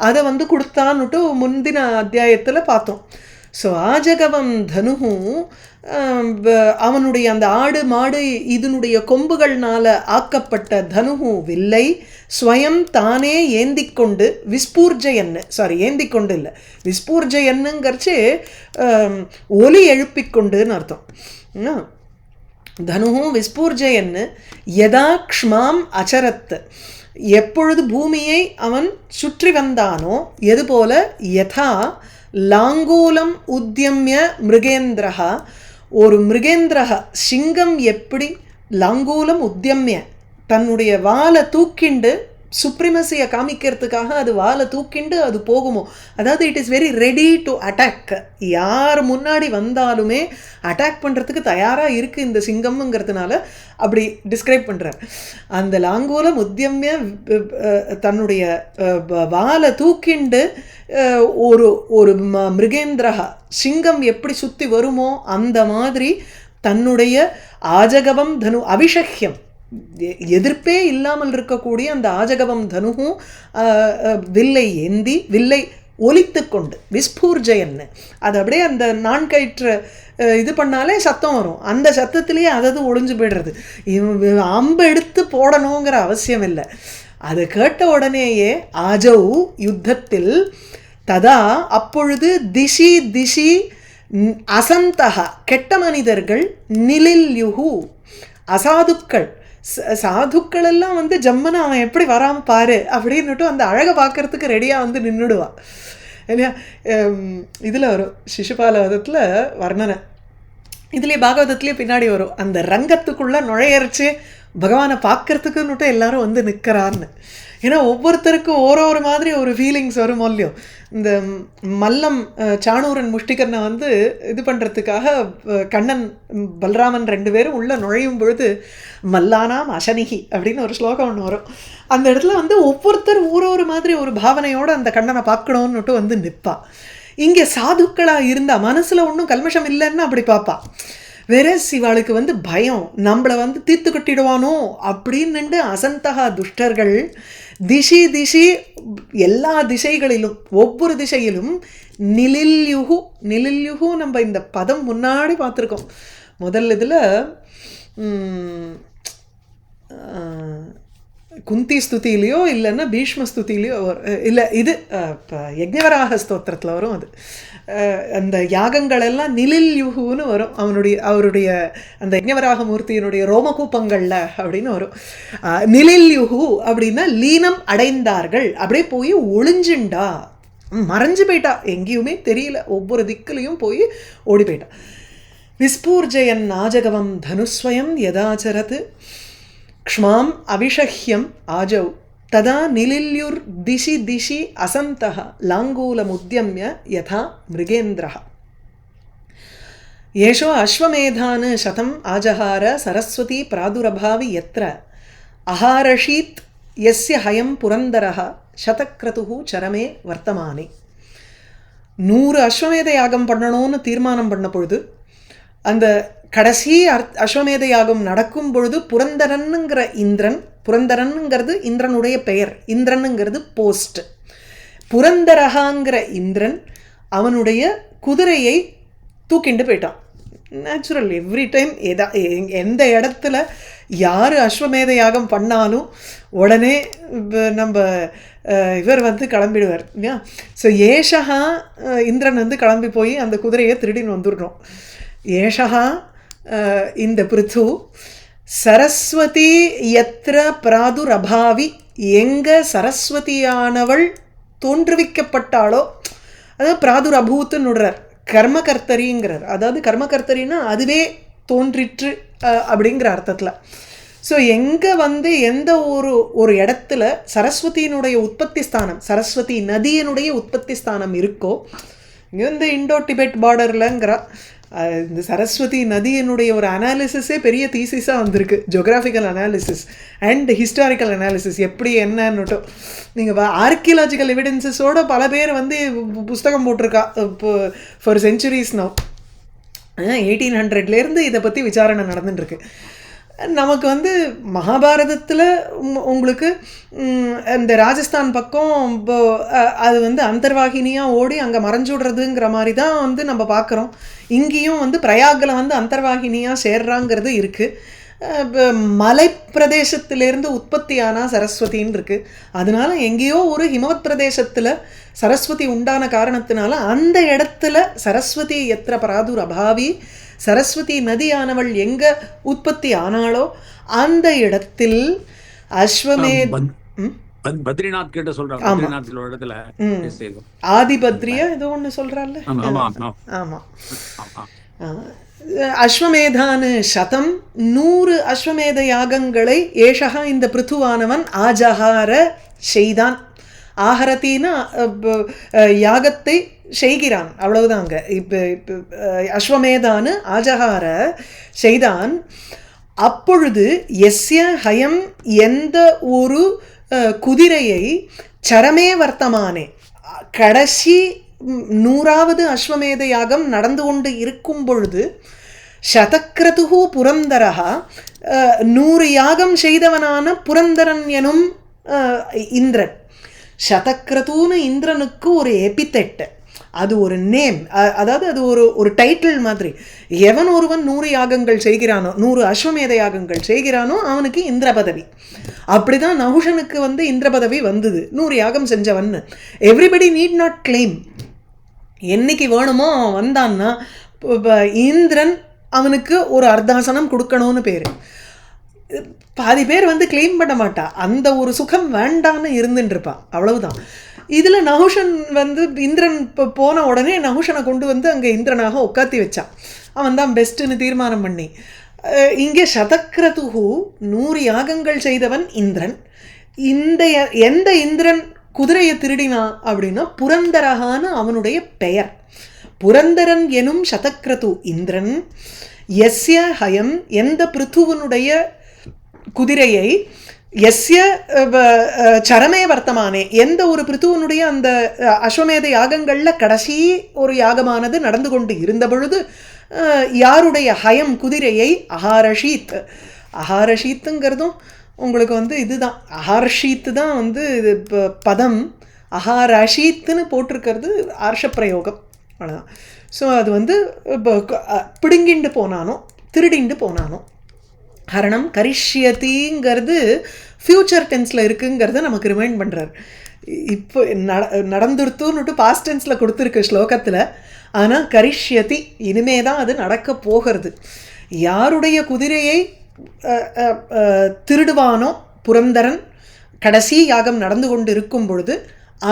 அதை கொடுத்தான்னுட்டு முந்தின அத்தியாயத்தில் பார்த்தோம். ஸோ ஆஜகவம் தனுஹு அவனுடைய அந்த ஆடு மாடு இதனுடைய கொம்புகள்னால ஆக்கப்பட்ட தனுஹு வில்லை ஸ்வயம் தானே ஏந்திக்கொண்டு விஸ்பூர்ஜயன்னு, ஏந்திக்கொண்டு இல்லை, விஸ்பூர்ஜயன்னுங்கிறச்சு ஒலி எழுப்பிக்கொண்டுன்னு அர்த்தம். தனுஹு விஸ்பூர்ஜயன்னு யதா க்ஷ்மாம் அச்சரத் எப்பொழுது பூமியை அவன் சுற்றி வந்தானோ, எதுபோல யதா லாங்கூலம் உத்யம்ய மிருகேந்திரஹா, ஒரு மிருகேந்திரஹா சிங்கம் எப்படி லாங்கூலம் உத்யம்ய தன்னுடைய வாலை தூக்கிண்டு சுப்ரிமசியை காமிக்கிறதுக்காக அது வாலை தூக்கிண்டு அது போகுமோ, அதாவது it is very ready to attack. யார் முன்னாடி வந்தாலுமே அட்டாக் பண்ணுறதுக்கு தயாராக இருக்குது இந்த சிங்கம்ங்கிறதுனால அப்படி டிஸ்கிரைப் பண்ணுறார். அந்த லாங்கூலம் உத்யம்ய தன்னுடைய வாலை தூக்கிண்டு ஒரு ஒரு மிருகேந்திரஹா சிங்கம் எப்படி சுற்றி வருமோ அந்த மாதிரி தன்னுடைய ஆஜகவம் தனு அபிஷஹ்யம் எதிர்ப்பே இல்லாமல் இருக்கக்கூடிய அந்த ஆஜகவம் தனுகும் வில்லை ஏந்தி வில்லை ஒலித்து கொண்டு விஸ்பூர்ஜயன்னு, அது அப்படியே அந்த நான்கயிற்று இது பண்ணாலே சத்தம் வரும், அந்த சத்தத்திலேயே அதது ஒளிஞ்சு போய்டுறது. அம்பு எடுத்து போடணுங்கிற அவசியம் இல்லை. அதை கேட்ட உடனேயே ஆஜௌ யுத்தத்தில் ததா அப்பொழுது திசி திசி அசந்தகா கெட்ட மனிதர்கள் நிலில்யுஹு அசாதுக்கள் சாதுக்கள் எல்லாம் ஜம்மனை அவன் எப்படி வராமல் பாரு அப்படின்னுட்டு அந்த அழகை பார்க்கறதுக்கு ரெடியாக நின்றுடுவான் இல்லையா. இதில் வரும் சிசுபால வதத்தில் வர்ணனை, இதுலேயே பாகவதத்துலேயே பின்னாடி வரும், அந்த ரங்கத்துக்குள்ளே நுழையரைச்சு பகவானை பார்க்கறதுக்குன்னுட்டு எல்லாரும் நிற்கிறான்னு. ஏன்னா ஒவ்வொருத்தருக்கும் ஒரு மாதிரி ஒரு ஃபீலிங்ஸ் வரும் இல்லையோ. இந்த மல்லம் சாணூரன் முஷ்டிகரனை இது பண்ணுறதுக்காக கண்ணன் பல்ராமன் ரெண்டு பேரும் உள்ளே நுழையும் பொழுது மல்லானாம் அசனிகி அப்படின்னு ஒரு ஸ்லோகம் ஒன்று வரும். அந்த இடத்துல ஒவ்வொருத்தர் ஒரு மாதிரி ஒரு பாவனையோடு அந்த கண்ணனை பார்க்கணுன்னுட்டு நிற்பா. இங்கே சாதுக்களாக இருந்தால் மனசில் ஒன்றும் கல்மஷம் இல்லைன்னு அப்படி பார்ப்பா. வேற சிவாளுக்கு பயம், நம்மளை தீர்த்து கட்டிடுவானோ அப்படின்னு அசந்தகா துஷ்டர்கள் திசி திசி எல்லா திசைகளிலும் ஒவ்வொரு திசையிலும் நிலில்யுகு. நிலில்யுகு நம்ம இந்த பதம் முன்னாடி பார்த்துருக்கோம். முதல் இதில் குந்தி ஸ்துதியிலையோ இல்லைன்னா பீஷ்ம ஸ்துதியிலையோ இல்லை, இது இப்போ யஜ்ஞவராக ஸ்தோத்திரத்தில் வரும். அது அந்த யாகங்களெல்லாம் நிலில்யுகுன்னு வரும். அவருடைய அந்த யஜ்ஞவராக மூர்த்தியினுடைய ரோமகூப்பங்களில் அப்படின்னு வரும். நிலில்யுகு அப்படின்னா லீனம் அடைந்தார்கள், அப்படியே போய் ஒளிஞ்சுண்டா, மறைஞ்சு போயிட்டா, எங்கேயுமே தெரியல, ஒவ்வொரு திக்குலையும் போய் ஓடி போயிட்டா. விஸ்பூர்ஜயன் நாஜகவம் தனுஸ்வயம் யதாச்சரத் க்ஷ்மாம் அபிஷஹ்யம் ஆஜௌ ததா நிலில்யுர் திசி திசி அசந்தஹ லாங்கூலமுத்யம்ய யதா மிருகேந்திரஹ. ஏஷோ அஸ்வமேதான் சதம் ஆஜஹார சரஸ்வதி பிராதுரபாவி யத்ர அஹாரஷீத் யஸ்ய ஹயம் புரந்தரஹ சதக்ரதுஹு சரமே வர்த்தமானே. 100 அஸ்வமேத யாகம் பண்ணணும்னு தீர்மானம் பண்ண பொழுது அந்த கடைசி அஸ்வமேத யாகம் நடக்கும் பொழுது புரந்தரனுங்கிற இந்திரன், புரந்தரனுங்கிறது இந்திரனுடைய பெயர், இந்திரனுங்கிறது போஸ்ட், புரந்தரகாங்கிற இந்திரன் அவனுடைய குதிரையை தூக்கிண்டு போயிட்டான். நேச்சுரல், எவ்ரி டைம் எந்த இடத்துல யார் அஸ்வமேத யாகம் பண்ணாலும் உடனே நம்ம இவர் வந்து கிளம்பிடுவார் இல்லையா. ஸோ ஏஷகா இந்திரன் வந்து கிளம்பி போய் அந்த குதிரையை திருடின்னு வந்துடணும். ஏஷகா இந்த பிருத்து சரஸ்வதி எத்திர பிராதுரபாவி, எங்க சரஸ்வதியானவள் தோன்றுவிக்கப்பட்டாளோ, அதாவது பிராதுரபூத்துன்னு விடுறார், கர்மகர்த்தரிங்கிறார். அதாவது கர்மகர்த்தரின்னா அதுவே தோன்றிற்று அப்படிங்கிற அர்த்தத்தில். ஸோ எங்கே வந்து எந்த ஒரு இடத்துல சரஸ்வதியினுடைய உற்பத்தி ஸ்தானம், சரஸ்வதி நதியினுடைய உற்பத்தி ஸ்தானம் இருக்கோ, இங்கே வந்து இண்டோ டிபெட் பார்டர்லங்கிறா. இந்த சரஸ்வதி நதியினுடைய ஒரு அனாலிசிஸே பெரிய தீசிஸாக வந்திருக்கு, geographical analysis and historical analysis. எப்படி என்னன்னுட்டும் நீங்கள் ஆர்கியலாஜிக்கல் எவிடன்சஸோடு பல பேர் வந்து புஸ்தகம் போட்டிருக்கா இப்போ ஃபார் செஞ்சுரிஸ் நவ். 1800லேருந்து இதை பற்றி விசாரணை நடந்துட்டுருக்கு. நமக்கு வந்து மகாபாரதத்தில் உங்களுக்கு இந்த ராஜஸ்தான் பக்கம் அது வந்து அந்தர்வாகினியாக ஓடி அங்கே மறைஞ்சுடுறதுங்கிற மாதிரி தான் வந்து நம்ம பார்க்குறோம். இங்கேயும் வந்து பிரயாகில் வந்து அந்தர்வாகினியாக சேர்றாங்கிறது இருக்குது. மலை பிரதேசத்திலேருந்து உற்பத்தியானா சரஸ்வதின்னு இருக்குது. அதனால எங்கேயோ ஒரு ஹிமவத் பிரதேசத்தில் சரஸ்வதி உண்டான காரணத்தினால அந்த இடத்துல சரஸ்வதி எத்திர பராதுர் அபாவி, சரஸ்வதி நதியானவள் எங்க உற்பத்தி ஆனாலோ அந்த இடத்தில் பத்ரிநாத் கிட்ட சொல்றாங்க. ஆதிபத்ரியா ஏதோ ஒன்று சொல்றாள். ஆமா, அஸ்வமேதானு சதம், 100 அஸ்வமேத யாகங்களை ஏஷகா இந்த பிருத்துவானவன் ஆஜஹார செய்தான். ஆஹரத்தின்னா யாகத்தை செய்கிறான், அவ்வளவுதாங்க. இப்போ அஸ்வமேதானு ஆஜஹார செய்தான். அப்பொழுது எஸ்ய ஹயம், எந்த ஒரு குதிரையை சரமே வர்த்தமானே, கடைசி 100வது அஸ்வமேத யாகம் நடந்து கொண்டு இருக்கும் பொழுது சதக்ரதுகு புரந்தரஹா, 100 யாகம் செய்தவனான புரந்தரன் எனும் இந்திரன். சதக்ரதுன்னு இந்திரனுக்கு ஒரு எபித்தெட், அது ஒரு நேம், அதாவது அது ஒரு டைட்டில் மாதிரி. எவன் ஒருவன் 100 யாகங்கள் செய்கிறானோ, 100 அஸ்வமேத யாகங்கள் செய்கிறானோ அவனுக்கு இந்திர பதவி. அப்படிதான் நஹுஷனுக்கு வந்து இந்திர பதவி வந்தது, 100 யாகம் செஞ்சவன். Everybody need not claim. என்னைக்கு வேணுமோ வந்தான்னா இந்திரன் அவனுக்கு ஒரு அர்த்தாசனம் கொடுக்கணும்னு பேர். பாதி பேர் வந்து கிளைம் பண்ண மாட்டா, அந்த ஒரு சுகம் வேண்டான்னு இருந்துட்டுருப்பா, அவ்வளவுதான். இதில் நஹுஷன் வந்து இந்திரன் போன உடனே நஹுஷனை கொண்டு வந்து அங்கே இந்திரனாக உட்காத்தி வச்சான். அவன் தான் பெஸ்ட்டுன்னு தீர்மானம் பண்ணி. இங்கே சதக்ரதுகு 100 யாகங்கள் செய்தவன் இந்திரன். எந்த இந்திரன் குதிரையை திருடினா அப்படின்னா புரந்தரகான அவனுடைய பெயர். புரந்தரன் எனும் சதக்ரது இந்திரன். எஸ்ய ஹயம், எந்த பிருத்துவனுடைய குதிரையை, எஸ்ய சரமே வர்த்தமானே, எந்த ஒரு பிருத்துவனுடைய அந்த அஸ்வமேத யாகங்களில் கடைசி ஒரு யாகமானது நடந்து கொண்டு இருந்த பொழுது யாருடைய ஹயம் குதிரையை அஹாரஷீத், அஹாரஷீத்துங்கிறதும் உங்களுக்கு வந்து இதுதான், அஹார்ஷீத்து தான் வந்து இது பதம். அஹாரஷீத்துன்னு போட்டிருக்கிறது ஆர்ஷப்பிரயோகம், அவ்வளோதான். ஸோ அது வந்து பிடுங்கிண்டு போனானோ திருடிண்டு போனானோ. ஹரணம் கரிஷ்யதிங்கிறது ஃப்யூச்சர் டென்ஸில் இருக்குங்கிறத நமக்கு ரிமைண்ட் பண்ணுறார். இப்போ நடந்துருத்துன்னுட்டு பாஸ்ட் டென்ஸில் கொடுத்துருக்கு ஸ்லோகத்தில். ஆனால் கரிஷ்யதி இனிமே தான் அது நடக்க போகிறது. யாருடைய குதிரையை திருடுவானோ புரந்தரன் கடைசி யாகம் நடந்து கொண்டு இருக்கும் பொழுது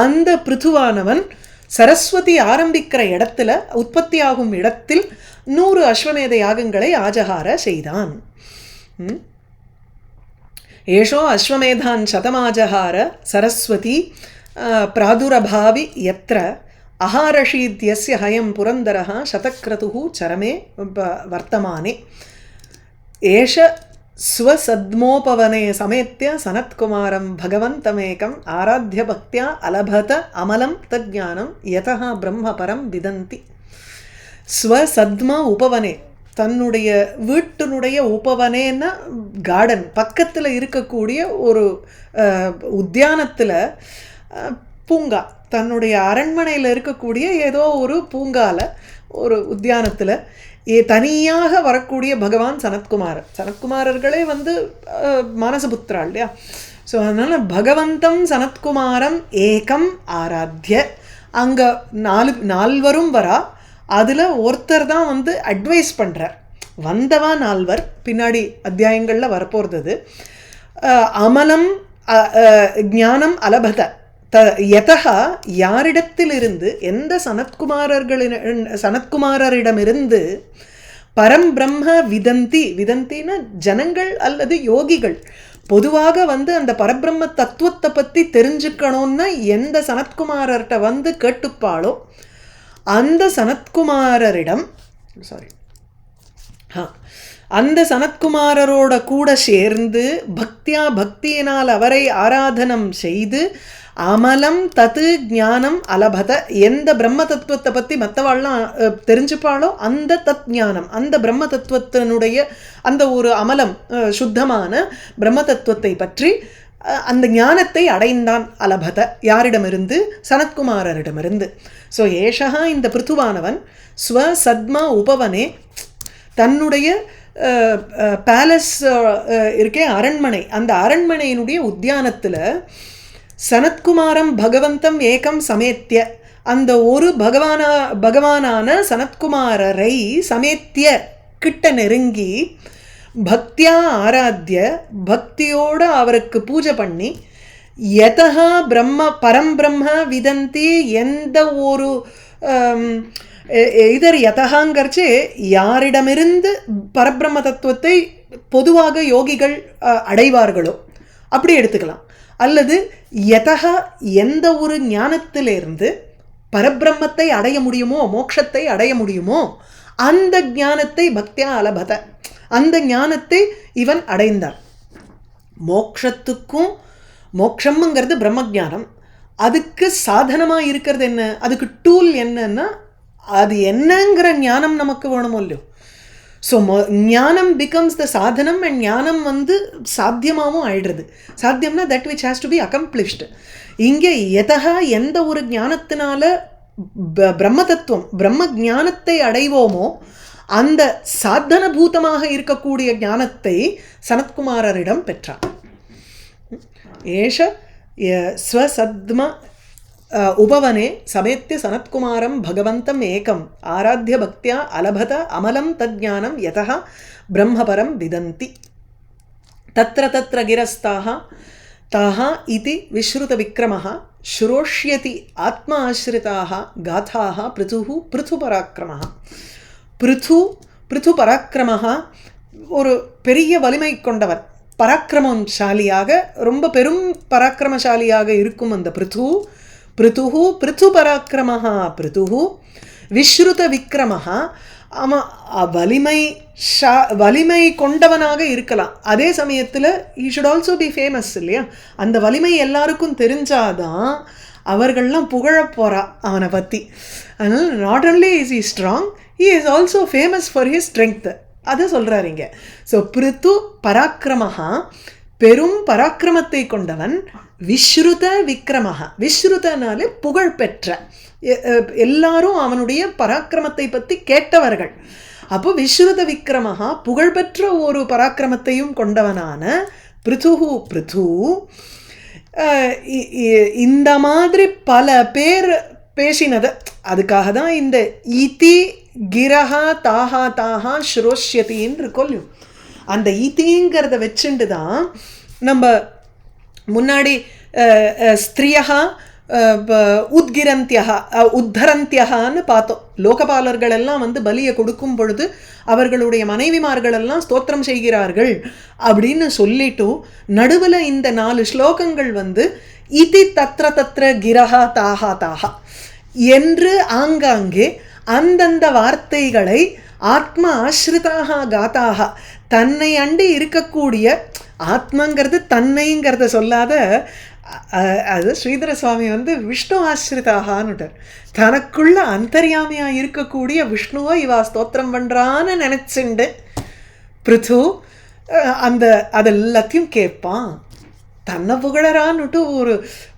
அந்த பிருத்துவானவன் சரஸ்வதி ஆரம்பிக்கிற இடத்துல, உற்பத்தியாகும் இடத்தில் 100 அஸ்வமேத யாகங்களை ஆஜஹார செய்தான். ஏஷோ அஸ்வமேதான் சதமாஜஹார சரஸ்வதி பிராதுரபாவி யத்ர அஹாரஷீத்யஸ்ய ஹயம் புரந்தரஹ சதக்ரதுஹு சரமே வர்த்தமானே. ஏஷ ஸ்வசத்மோபவனே சமேத்ய சனத்குமாரம் பகவந்தமேகம் ஆராத்ய பக்தியா அலபத அமலம் தஜ்ஞானம் யதா பிரம்ம பரம் விதந்தி. ஸ்வசத்ம உபவனே, தன்னுடைய வீட்டினுடைய உபவனேன்னா கார்டன் பக்கத்தில் இருக்கக்கூடிய ஒரு உத்தியானத்தில், பூங்கா, தன்னுடைய அரண்மனையில் இருக்கக்கூடிய ஏதோ ஒரு பூங்கால ஒரு உத்தியானத்தில் தனியாக வரக்கூடிய பகவான் சனத்குமாரர். சனத்குமாரர்களே வந்து மானசபுத்திரா இல்லையா? ஸோ அதனால் பகவந்தம் சனத்குமாரம் ஏகம் ஆராத்ய, அங்கே நால்வரும் வரா. அதில் ஒருத்தர் தான் வந்து அட்வைஸ் பண்ணுறார். வந்தவா நால்வர், பின்னாடி அத்தியாயங்களில் வரப்போகிறது. அமலம் ஞானம் அலபத யதா, யாரிடத்திலிருந்து, எந்த சனத்குமாரரிடமிருந்து பரம் பிரம்ம விதந்தி, விதந்தின ஜனங்கள் அல்லது யோகிகள் பொதுவாக வந்து அந்த பரபிரம்ம தத்துவத்தை பற்றி தெரிஞ்சுக்கணும்னா எந்த சனத்குமாரர்கிட்ட வந்து கேட்டுப்பாளோ அந்த சனத்குமாரரிடம், அந்த சனத்குமாரரோட கூட சேர்ந்து பக்தியா, பக்தியினால் அவரை ஆராதனம் செய்து அமலம் தத்து ஞானம் அலபத, எந்த பிரம்ம தத்துவத்தை பற்றி மற்றவாள்லாம் தெரிஞ்சுப்பாளோ அந்த தத் ஞானம், அந்த பிரம்ம தத்துவத்தினுடைய அந்த ஒரு அமலம் சுத்தமான பிரம்ம தத்துவத்தை பற்றி அந்த ஞானத்தை அடைந்தான். அலபத, யாரிடமிருந்து? சனத்குமாரரிடமிருந்து. ஸோ ஏஷா, இந்த பிருத்துவானவன் ஸ்வசத்ம உபவனே, தன்னுடைய பேலஸ் இருக்கே அரண்மனை, அந்த அரண்மனையினுடைய உத்தியானத்தில் சனத்குமாரம் பகவந்தம் ஏகம் சமேத்திய, அந்த ஒரு பகவானான சனத்குமாரரை சமேத்திய கிட்ட நெருங்கி பக்தியா ஆராத்ய, பக்தியோடு அவருக்கு பூஜை பண்ணி யதா பிரம்ம பரம் பிரம்ம விதந்தி, எந்த ஒரு இதர் யதகாங்கிறச்சு யாரிடமிருந்து பரபிரம்ம தத்துவத்தை பொதுவாக யோகிகள் அடைவார்களோ அப்படி எடுத்துக்கலாம். அல்லது யதா, எந்த ஒரு ஞானத்திலிருந்து பரபிரம்மத்தை அடைய முடியுமோ, மோட்சத்தை அடைய முடியுமோ அந்த ஞானத்தை பக்தியா அலபத, அந்த ஞானத்தை இவன் அடைந்தான். மோட்சத்துக்கும், மோட்சம்ங்கிறது பிரம்மஜானம், அதுக்கு சாதனமாக இருக்கிறது என்ன, அதுக்கு டூல் என்னன்னா அது என்னங்கிற ஞானம் நமக்கு வேணுமோ இல்லையோ. ஸோ ஞானம் பிகம்ஸ் த சாதனம், அண்ட் ஞானம் வந்து சாத்தியமாகவும் ஆயிடுறது. சாத்தியம்னா that which has to be accomplished. இங்கே எதா, எந்த ஒரு ஞானத்தினால பிரம்ம தத்துவம், பிரம்ம ஞானத்தை அடைவோமோ அந்த சாதனபூதமாக இருக்கக்கூடிய ஞானத்தை சனத்குமாரரிடம் பெற்றான். ஏஷ ஸ்வசத்ம உபவனே சமேத்ய சனத்குமாரம் பகவந்தம் ஏகம் ஆராத்ய பக்தியா அலபத அமலம் தஜ்ஞானம் யதா பிரம்மபரம் விதந்தி. தத்ர தத்ர கிரஸ்தாக தாஹ இதி விஸ்ருத விக்ரமஹ ஸ்ரோஷ்யதி ஆத்மா ஆஸ்ரிதாக காதாக பிருதுஹு பிருது பராக்கிரமஹ. பிருது பராக்கிரமஹ, ஒரு பெரிய வலிமை கொண்டவன், பராக்கிரமசாலியாக, ரொம்ப பெரும் பராக்கிரமசாலியாக இருக்கும் அந்த பிருதுஹு பிருது பராக்கிரமஹ பிருதுஹு விஸ்ருத விக்ரமஹ. வலிமை கொண்டவனாக இருக்கலாம், அதே சமயத்தில் he should also be famous இல்லையா? அந்த வலிமை எல்லாருக்கும் தெரிஞ்சாதான் அவர்கள்லாம் புகழ போகிறா அவனை பற்றி. அதனால் not only is he strong, he is also famous for his strength. அதை சொல்கிறாருங்க. ஸோ பிருத்து பராக்கிரமஹா, பெரும் பராக்கிரமத்தை கொண்டவன். விஸ்ருத விக்ரமஹ, விஸ்ருதனாலே புகழ் பெற்ற, எல்லாரும் அவனுடைய பராக்கிரமத்தை பற்றி கேட்டவர்கள். அப்போ விஸ்ருத விக்ரமஹா, புகழ்பெற்ற ஒரு பராக்கிரமத்தையும் கொண்டவனான பிருது. இந்த மாதிரி பல பேர் பேசினது, அதுக்காக தான் இந்த இதி கிரஹா தாஹா தாஹா ஸ்ரோஷ்யத்தின்னு இருக்கோல்லையும், அந்த இதிங்கிறத வச்சுட்டு தான் நம்ம முன்னாடி ஸ்திரியா உத்கிரந்தியா உத்தரந்தியான்னு பார்த்தோம். லோகபாலர்கள் எல்லாம் வந்து பலியை கொடுக்கும் பொழுது அவர்களுடைய மனைவிமார்களெல்லாம் ஸ்தோத்திரம் செய்கிறார்கள் அப்படின்னு சொல்லிட்டு நடுவில் இந்த 4 ஸ்லோகங்கள் வந்து இதி தத்ர தத்ர கிரஹா தாஹா தாஹா என்று ஆங்காங்கே அந்தந்த வார்த்தைகளை ஆத்ம ஆஸ்ரிதாக காத்தாக, தன்னை அண்டி இருக்கக்கூடிய, ஆத்மங்கிறது தன்னைங்கிறத சொல்லாத, அது ஸ்ரீதர சுவாமி வந்து விஷ்ணு ஆஸ்ரிதாகான்னுட்டார். தனக்குள்ள அந்தர்யாமியாக இருக்கக்கூடிய விஷ்ணுவை இவா ஸ்தோத்திரம் பண்ணுறான்னு நினச்சிண்டு பிருத்து அந்த அதெல்லாத்தையும் கேட்பான். தன்னை புகழறான்னுட்டு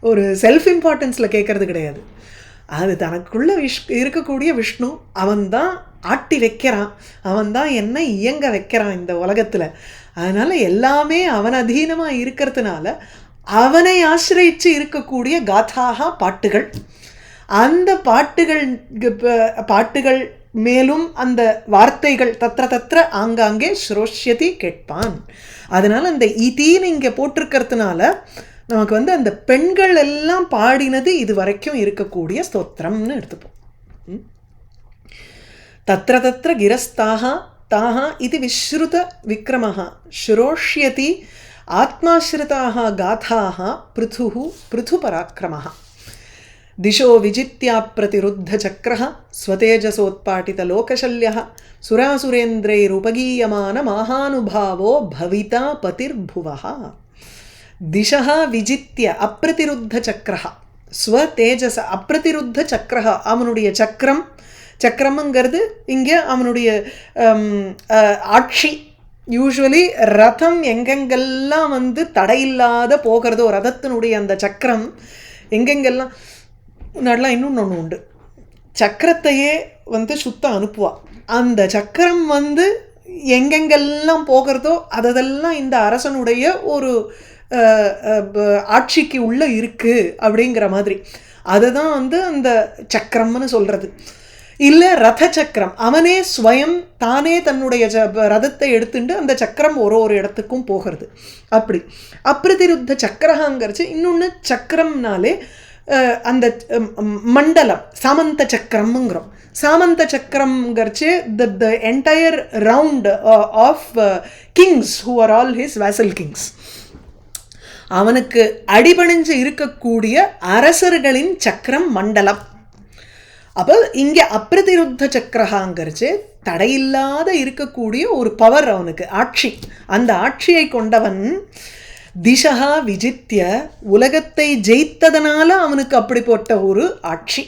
ஒரு செல்ஃப் இம்பார்ட்டன்ஸில் கேட்கறது கிடையாது. அது தனக்குள்ள இருக்கக்கூடிய விஷ்ணு, அவன்தான் ஆட்டி வைக்கிறான், அவன்தான் என்ன இயங்க வைக்கிறான் இந்த உலகத்தில். அதனால் எல்லாமே அவன் அதீனமாக இருக்கிறதுனால அவனை ஆசிரியிச்சு இருக்கக்கூடிய காத்தாக பாட்டுகள். அந்த பாட்டுகள் மேலும் அந்த வார்த்தைகள் தத்திர ஆங்காங்கே ஸ்ரோஷ்யதி கேட்பான். அதனால் அந்த இதின்னு இங்கே போட்டிருக்கிறதுனால நமக்கு வந்து அந்த பெண்கள் எல்லாம் பாடினது இது வரைக்கும் இருக்கக்கூடிய ஸ்தோத்திரம்னு எடுத்துப்போம். தத்திர கிரஸ்தாக தாஹ இது விஸ்ருத விக்ரமஹ ஸ்ரோஷ்யதி ஆத்மாஸ்ரிதாக காத்தாக பிருதுஹு பிருது பராக்கிரமஹ. திசோ விஜித்யா பிரதிருத்த சக்கரஹ ஸ்வதேஜசோத்பாட்டித லோகசல்யஹ சுராசுரேந்திரைருபகீயமான மகானுபாவோ பவிதா பதிர்புவஹ. திசஹ விஜித்ய அப்பிரதிருத்த சக்கரஹ ஸ்வதேஜச அப்பிரதிருத்த சக்கரஹ, அவனுடைய சக்கரம்ங்கிறது இங்கே அவனுடைய ஆட்சி. யூஸ்வலி ரதம் எங்கெங்கெல்லாம் வந்து தடையில்லாத போகிறதோ, ரதத்தினுடைய அந்த சக்கரம் எங்கெங்கெல்லாம் முன்னாடிலாம் இன்னொன்று உண்டு, சக்கரத்தையே வந்து சுத்தம் அனுப்புவாள். அந்த சக்கரம் வந்து எங்கெங்கெல்லாம் போகிறதோ அதெல்லாம் இந்த அரசனுடைய ஒரு ஆட்சிக்கு உள்ளே இருக்குது அப்படிங்கிற மாதிரி. அதை தான் வந்து அந்த சக்கரம்னு சொல்கிறது. இல்லை ரத சக்கரம், அவனே ஸ்வயம் தானே தன்னுடைய ரதத்தை எடுத்துட்டு அந்த சக்கரம் ஒரு இடத்துக்கும் போகிறது. அப்படி அப்பிரதிருத்த சக்கரங்கிறச்சு. இன்னொன்று சக்கரம்னாலே அந்த மண்டலம் சாமந்த சக்கரம்ங்கிறோம். சாமந்த சக்கரம்ங்கிறச்சு the entire round of kings who are all his vassal kings. அவனுக்கு அடிபணிஞ்சு இருக்கக்கூடிய அரசர்களின் சக்கரம் மண்டலம். அப்போ இங்கே அப்பிரதிருத்த சக்கரகாங்கிறச்சு தடையில்லாத இருக்கக்கூடிய ஒரு பவர், அவனுக்கு ஆட்சி. அந்த ஆட்சியை கொண்டவன் திசா விஜித்ய, உலகத்தை ஜெயித்ததனால அவனுக்கு அப்படிப்பட்ட ஒரு ஆட்சி.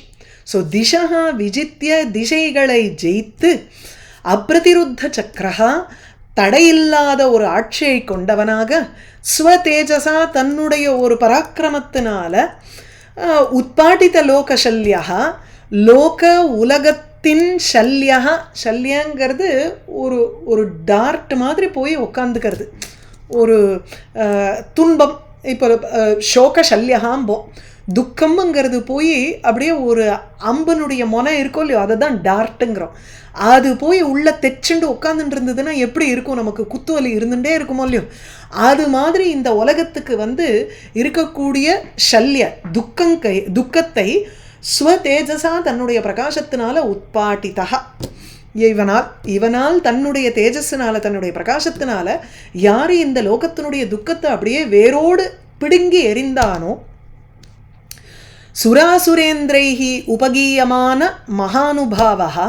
ஸோ திசா விஜித்ய, திசைகளை ஜெயித்து, அப்பிரதிருத்த சக்கரா தடையில்லாத ஒரு ஆட்சியை கொண்டவனாக, ஸ்வதேஜசா தன்னுடைய ஒரு பராக்கிரமத்தினால, உத்பாட்டித லோகசல்யா லோக உலகத்தின் சல்யா, சல்யங்கிறது ஒரு டார்ட் மாதிரி போய் உட்காந்துக்கிறது, ஒரு துன்பம். இப்போ சோக சல்யகாம்போ, துக்கம்ங்கிறது போய் அப்படியே ஒரு அம்பனுடைய மொனை இருக்கோ இல்லையோ, அதை தான் டார்ட்டுங்கிறோம். அது போய் உள்ளே தைச்சுண்டு உட்காந்துட்டு இருந்ததுன்னா எப்படி இருக்கும், நமக்கு குத்துவலி இருந்துகிட்டே இருக்குமோ இல்லையோ. அது மாதிரி இந்த உலகத்துக்கு வந்து இருக்கக்கூடிய சல்ய துக்கத்தை ஸ்வதேஜசா தன்னுடைய பிரகாசத்தினால உட்பாட்டிதா, இவனால் தன்னுடைய தேஜஸ்னால தன்னுடைய பிரகாசத்தினால யார் இந்த லோகத்தினுடைய துக்கத்தை அப்படியே வேரோடு பிடுங்கி எறிந்தானோ, சுராசுரேந்திரைஹி உபகீயமான மகானுபாவஹா,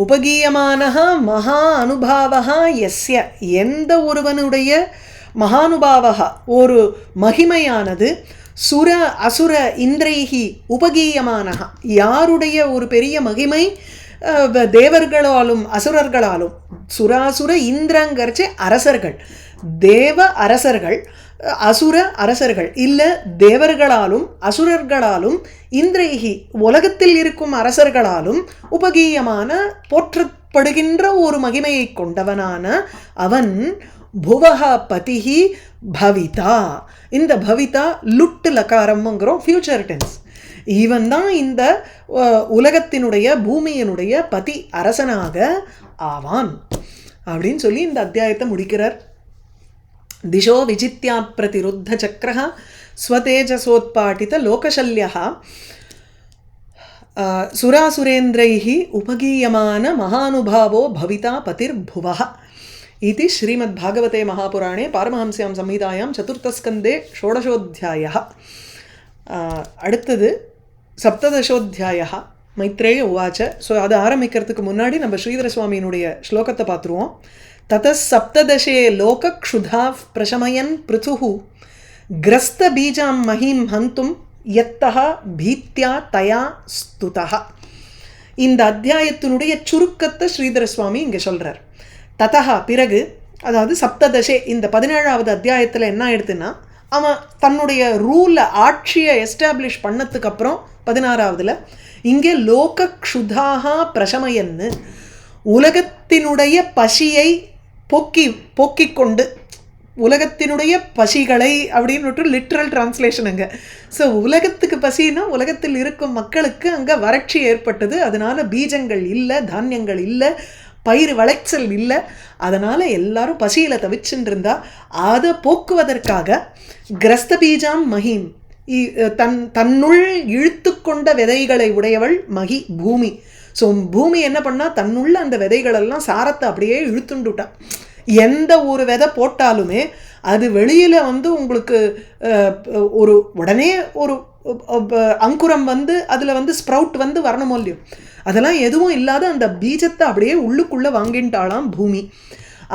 உபகீயமானஹ மகா அனுபாவஹா யஸ்ய, எந்த ஒருவனுடைய மகானுபாவஹா ஒரு மகிமையானது, சுர அசுர இந்திரைஹி உபகீயமானஹா, யாருடைய ஒரு பெரிய மகிமை தேவர்களாலும் அசுரர்களாலும், சுராசுர இந்திரங்கர்ச்சே அரசர்கள், தேவ அரசர்கள், அசுர அரசர்கள் இல்லை தேவர்களாலும் அசுரர்களாலும், இந்திரைஹி உலகத்தில் இருக்கும் அரசர்களாலும், உபகீயமான போற்றப்படுகின்ற ஒரு மகிமையை கொண்டவனான அவன் புவஹா பதிஹி பவிதா. இந்த பவிதா லுட்டு லகாரம்ங்கிறோம், ஃபியூச்சர் டென்ஸ். இவன் தான் இந்த உலகத்தினுடைய பூமியினுடைய பதி அரசனாக ஆவான் அப்படின்னு சொல்லி இந்த அத்தியாயத்தை முடிக்கிறார். திசோ விஜித்யா பிரதிருத்த சக்கரஹ ஸ்வதேஜசோத்பாட்டித லோகசல்யஹ சுராசுரேந்திரைஹி உபகீயமான மகானுபாவோ பவிதா பதிர்புவஹ. इति श्रीमद्भागवते महापुराणे पारमहंस्यां संहितायां चतुर्थस्कन्धे षोडशोऽध्यायः. அடுத்தது சப்ததசோத்தியாயः. மைத்ரேய உவாச்ச. ஸோ அதை ஆரம்பிக்கிறதுக்கு முன்னாடி நம்ம ஸ்ரீதர சுவாமியினுடைய ஸ்லோகத்தை பார்த்துருவோம். தத சப்ததசே லோக க்ஷுதா பிரசமயன் பிருதுஹு கிரஸ்த பீஜாம் மஹீம் ஹந்தும் யத்தஹா பீத்யா தயா ஸ்துதஹா. இந்த அத்தியாயத்தினுடைய சுருக்கத்தை ஸ்ரீதர சுவாமி இங்கே சொல்கிறார். ததஹா பிறகு, அதாவது சப்ததசே இந்த 17வது அத்தியாயத்தில் என்ன ஆயிடுதுன்னா, அவன் தன்னுடைய ரூலை ஆட்சியை எஸ்டாப்ளிஷ் பண்ணதுக்கு அப்புறம் 16வதுல இங்கே லோக க்ஷுதாகா பிரசமயன்னு உலகத்தினுடைய பசியை போக்கிக் கொண்டு, உலகத்தினுடைய பசிகளை அப்படின்னு லிட்ரல் டிரான்ஸ்லேஷனுங்க. ஸோ உலகத்துக்கு பசின்னா உலகத்தில் இருக்கும் மக்களுக்கு அங்கே வறட்சி ஏற்பட்டது, அதனால் பீஜங்கள் இல்லை, தானியங்கள் இல்லை, பயிர் விளைச்சல் இல்லை, அதனால் எல்லாரும் பசியில் தவிச்சுட்டு இருந்தா அதை போக்குவதற்காக கிரஸ்த பீஜாம் மஹீம் தன்னுள் இழுத்து கொண்ட விதைகளை உடையவள் மகி பூமி. ஸோ பூமி என்ன பண்ணால் தன்னுள்ள அந்த விதைகளெல்லாம் சாரத்தை அப்படியே இழுத்துண்டுட்டான். எந்த ஒரு விதை போட்டாலுமே அது வெளியில் உங்களுக்கு ஒரு உடனே ஒரு அங்குரம் அதில் ஸ்ப்ரவுட் வரணுமோ இல்லையோ, அதெல்லாம் எதுவும் இல்லாத அந்த பீஜத்தை அப்படியே உள்ளுக்குள்ளே வாங்கிட்டாளாம் பூமி.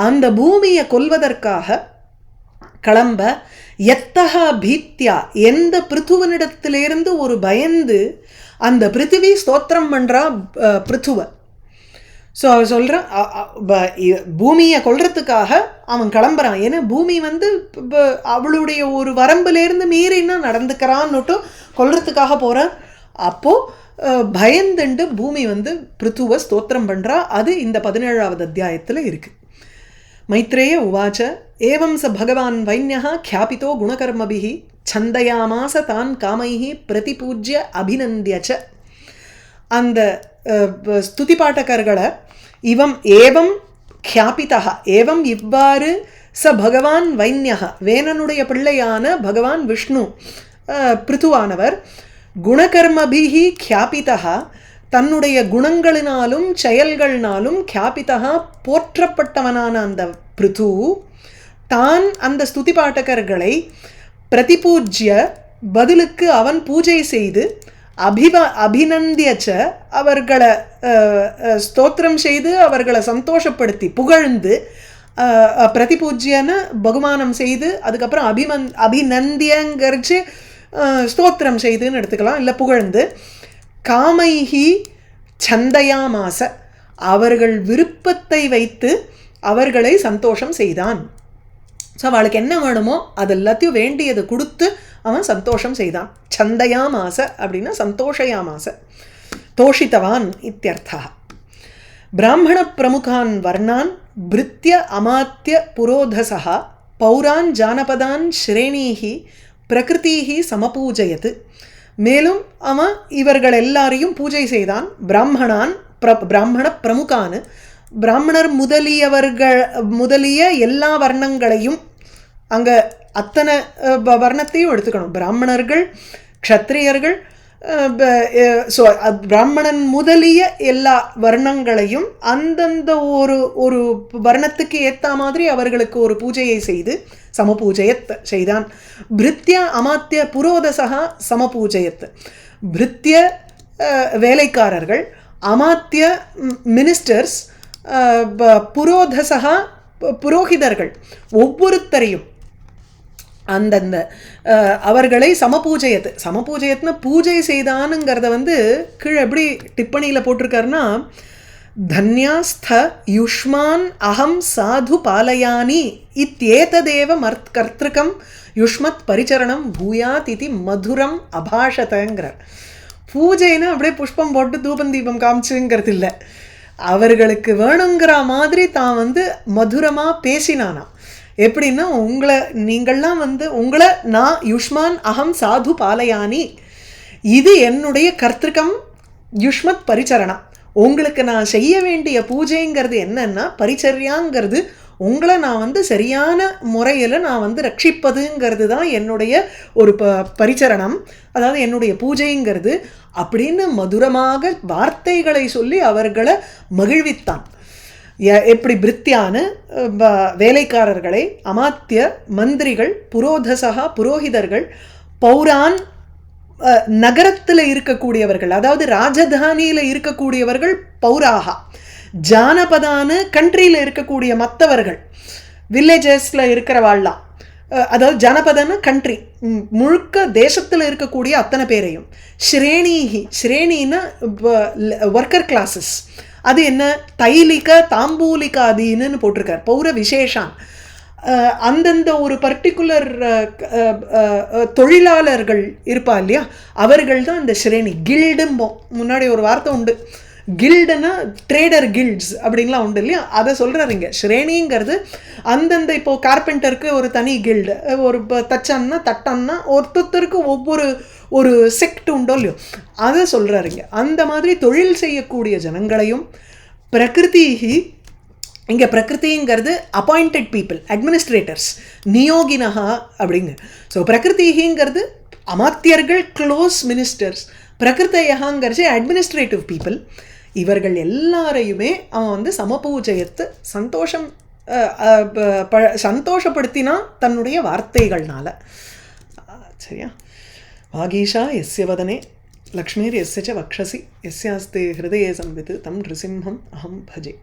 அந்த பூமியை கொல்வதற்காக கிளம்ப எத்தகா பீத்யா எந்த பிருத்துவனிடத்திலிருந்து ஒரு பயந்து அந்த பிருத்திவி ஸ்தோத்திரம் பண்ணுறா பிருத்துவ. ஸோ அவன் சொல்கிறான் பூமியை கொல்றதுக்காக அவன் கிளம்புறான். ஏன்னா பூமி அவளுடைய ஒரு வரம்புலேருந்து மீறினா நடந்துக்கிறான்னுட்டு கொல்றதுக்காக போகிறான். அப்போது பயந்துண்டு பூமி பிருத்துவ ஸ்தோத்திரம் பண்ணுறா. அது இந்த 17வது அத்தியாயத்தில் இருக்குது. மைத்ரேய உவாச்ச ஏவம் ச பகவான் வைன்யः ख्यापितो गुणकर्मभिः छन्दयामास तान् कामैः प्रतिपूज्य अभिनन्द्यच. அந்த ஸ்துதி பாட்டகர்களை இவம் ஏவம் ख्यापितः ஏவம் இவ்வாறு ச பகவான் வைன்யः வேணனுடைய பிள்ளையான பகவான் விஷ்ணு பிருத்துவானவர் குணகர்மபிஹி ख्यापितः தன்னுடைய குணங்களினாலும் செயல்களினாலும் ख्यापितः போற்றப்பட்டவனான அந்த பிருத்து தான் அந்த ஸ்துதி பாட்டகர்களை பிரதிபூஜ்ய பதிலுக்கு அவன் பூஜை செய்து அபிநந்தியச்ச அவர்களை ஸ்தோத்திரம் செய்து அவர்களை சந்தோஷப்படுத்தி புகழ்ந்து பிரதிபூஜ்யன பகுமானம் செய்து அதுக்கப்புறம் அபிநந்தியங்கிறச்சு ஸ்தோத்திரம் செய்துன்னு எடுத்துக்கலாம், இல்லை புகழ்ந்து காமைஹி சந்தயாமாச அவர்கள் விருப்பத்தை வைத்து அவர்களை சந்தோஷம் செய்தான். ஸோ அவளுக்கு என்ன வேணுமோ அது எல்லாத்தையும் வேண்டியதை கொடுத்து அவன் சந்தோஷம் செய்தான். சந்தயாமாச அப்படின்னா சந்தோஷயாமாச, தோஷித்தவான் இத்தியர்த்தா. பிராமண பிரமுகான் வர்ணான் பிருத்ய அமாத்திய புரோதசா பௌரான் ஜானபதான் ஸ்ரேணீஹி பிரகிருதீஹி சமபூஜயத்து. மேலும் அவன் இவர்கள் எல்லாரையும் பூஜை செய்தான். பிராமண பிரமுகான் பிராமணர் முதலிய எல்லா வர்ணங்களையும், அங்கே அத்தனை வர்ணத்தையும் எடுத்துக்கணும். பிராமணர்கள், க்ஷத்ரியர்கள், ஸோ பிராமணன் முதலிய எல்லா வர்ணங்களையும் அந்தந்த ஒரு வர்ணத்துக்கு ஏற்ற மாதிரி அவர்களுக்கு ஒரு பூஜையை செய்து சமபூஜையத் செய்தான். பிருத்ய அமாத்திய புரோதசா சமபூஜையத். பிருத்ய வேலைக்காரர்கள், அமாத்திய மினிஸ்டர்ஸ், புரோதசா புரோகிதர்கள் ஒவ்வொருத்தரையும் அந்தந்த அவர்களை சமபூஜையத்னு பூஜை செய்தானுங்கிறத கீழே எப்படி டிப்பணியில் போட்டிருக்காருன்னா, தன்யாஸ்த யுஷ்மான் அகம் சாது பாலயானி இத்யேததேவ கர்த்திருக்கம் யுஷ்மத் பரிச்சரணம் பூயாத் இதி மதுரம் அபாஷதங்கிறார். பூஜைன்னு அப்படியே புஷ்பம் போட்டு தூபம் தீபம் காமிச்சுங்கிறது இல்லை, அவர்களுக்கு வேணுங்கிற மாதிரி தான் மதுரமாக பேசினானா. எப்படின்னா, நீங்கள்லாம் உங்களை நான் யுஷ்மான் அகம் சாது பாலயானி, இது என்னுடைய கர்த்திருக்கம் யுஷ்மத் பரிச்சரணம், உங்களுக்கு நான் செய்ய வேண்டிய பூஜைங்கிறது என்னன்னா பரிச்சரியாங்கிறது உங்களை நான் சரியான முறையில் நான் ரட்சிப்பதுங்கிறது தான் என்னுடைய ஒரு பரிச்சரணம், அதாவது என்னுடைய பூஜைங்கிறது அப்படின்னு மதுரமாக வார்த்தைகளை சொல்லி அவர்களை மகிழ்வித்தான். எப்படி பிருத்தியான வேலைக்காரர்களை, அமாத்திய மந்திரிகள், புரோதசா புரோகிதர்கள், பௌரான் நகரத்தில் இருக்கக்கூடியவர்கள், அதாவது ராஜதானியில் இருக்கக்கூடியவர்கள் பௌராகா. ஜானபதான்னு கண்ட்ரியில் இருக்கக்கூடிய மற்றவர்கள், வில்லேஜஸில் இருக்கிறவாள்லாம், அதாவது ஜனபதன்னு கண்ட்ரி முழுக்க தேசத்தில் இருக்கக்கூடிய அத்தனை பேரையும். ஸ்ரேணிஹி, ஸ்ரேணின்னா ஒர்க்கர் கிளாஸஸ். அது என்ன, தைலிக தாம்பூலிகாதீன்னு போட்டிருக்கார். பௌர விசேஷான், அந்தந்த ஒரு பர்டிகுலர் தொழிலாளர்கள் இருப்பா இல்லையா, அவர்கள் தான் இந்த ஸ்ரேணி. கில்டும்போம், முன்னாடி ஒரு வார்த்தை உண்டு, கில்டுன்னா ட்ரேடர் கில்ட்ஸ் அப்படின்லாம் உண்டு இல்லையா, அதை சொல்கிறாருங்க. ஸ்ரேணிங்கிறது அந்தந்த, இப்போது கார்பெண்டருக்கு ஒரு தனி கில்டு, ஒரு தச்சன்னா தட்டன்னா ஒருத்தருக்கு ஒவ்வொரு ஒரு செக்ட் உண்டோ இல்லையோ, அதை சொல்கிறாருங்க. அந்த மாதிரி தொழில் செய்யக்கூடிய ஜனங்களையும் பிரகிருதிஹி, இங்கே பிரகிருதிங்கிறது அப்பாயிண்டட் பீப்புள், அட்மினிஸ்ட்ரேட்டர்ஸ், நியோகினஹா அப்படிங்க. ஸோ பிரகிருதிங்கிறது அமாத்தியர்கள், க்ளோஸ் மினிஸ்டர்ஸ். பிரகிருத்தையகாங்கிறது அட்மினிஸ்ட்ரேட்டிவ் பீப்புள். இவர்கள் எல்லாரையுமே அவன் வந்து சமபூஜயத்து சந்தோஷப்படுத்தினா தன்னுடைய வார்த்தைகள்னால. சரியா? வாகீஷா எஸ்ய வதனே லக்ஷ்மீர் எஸ்ய ச வக்ஷசி எஸ்யாஸ்தே ஹிருதயே சம்வித் தம் நிருசிம்ஹம் அஹம் பஜே.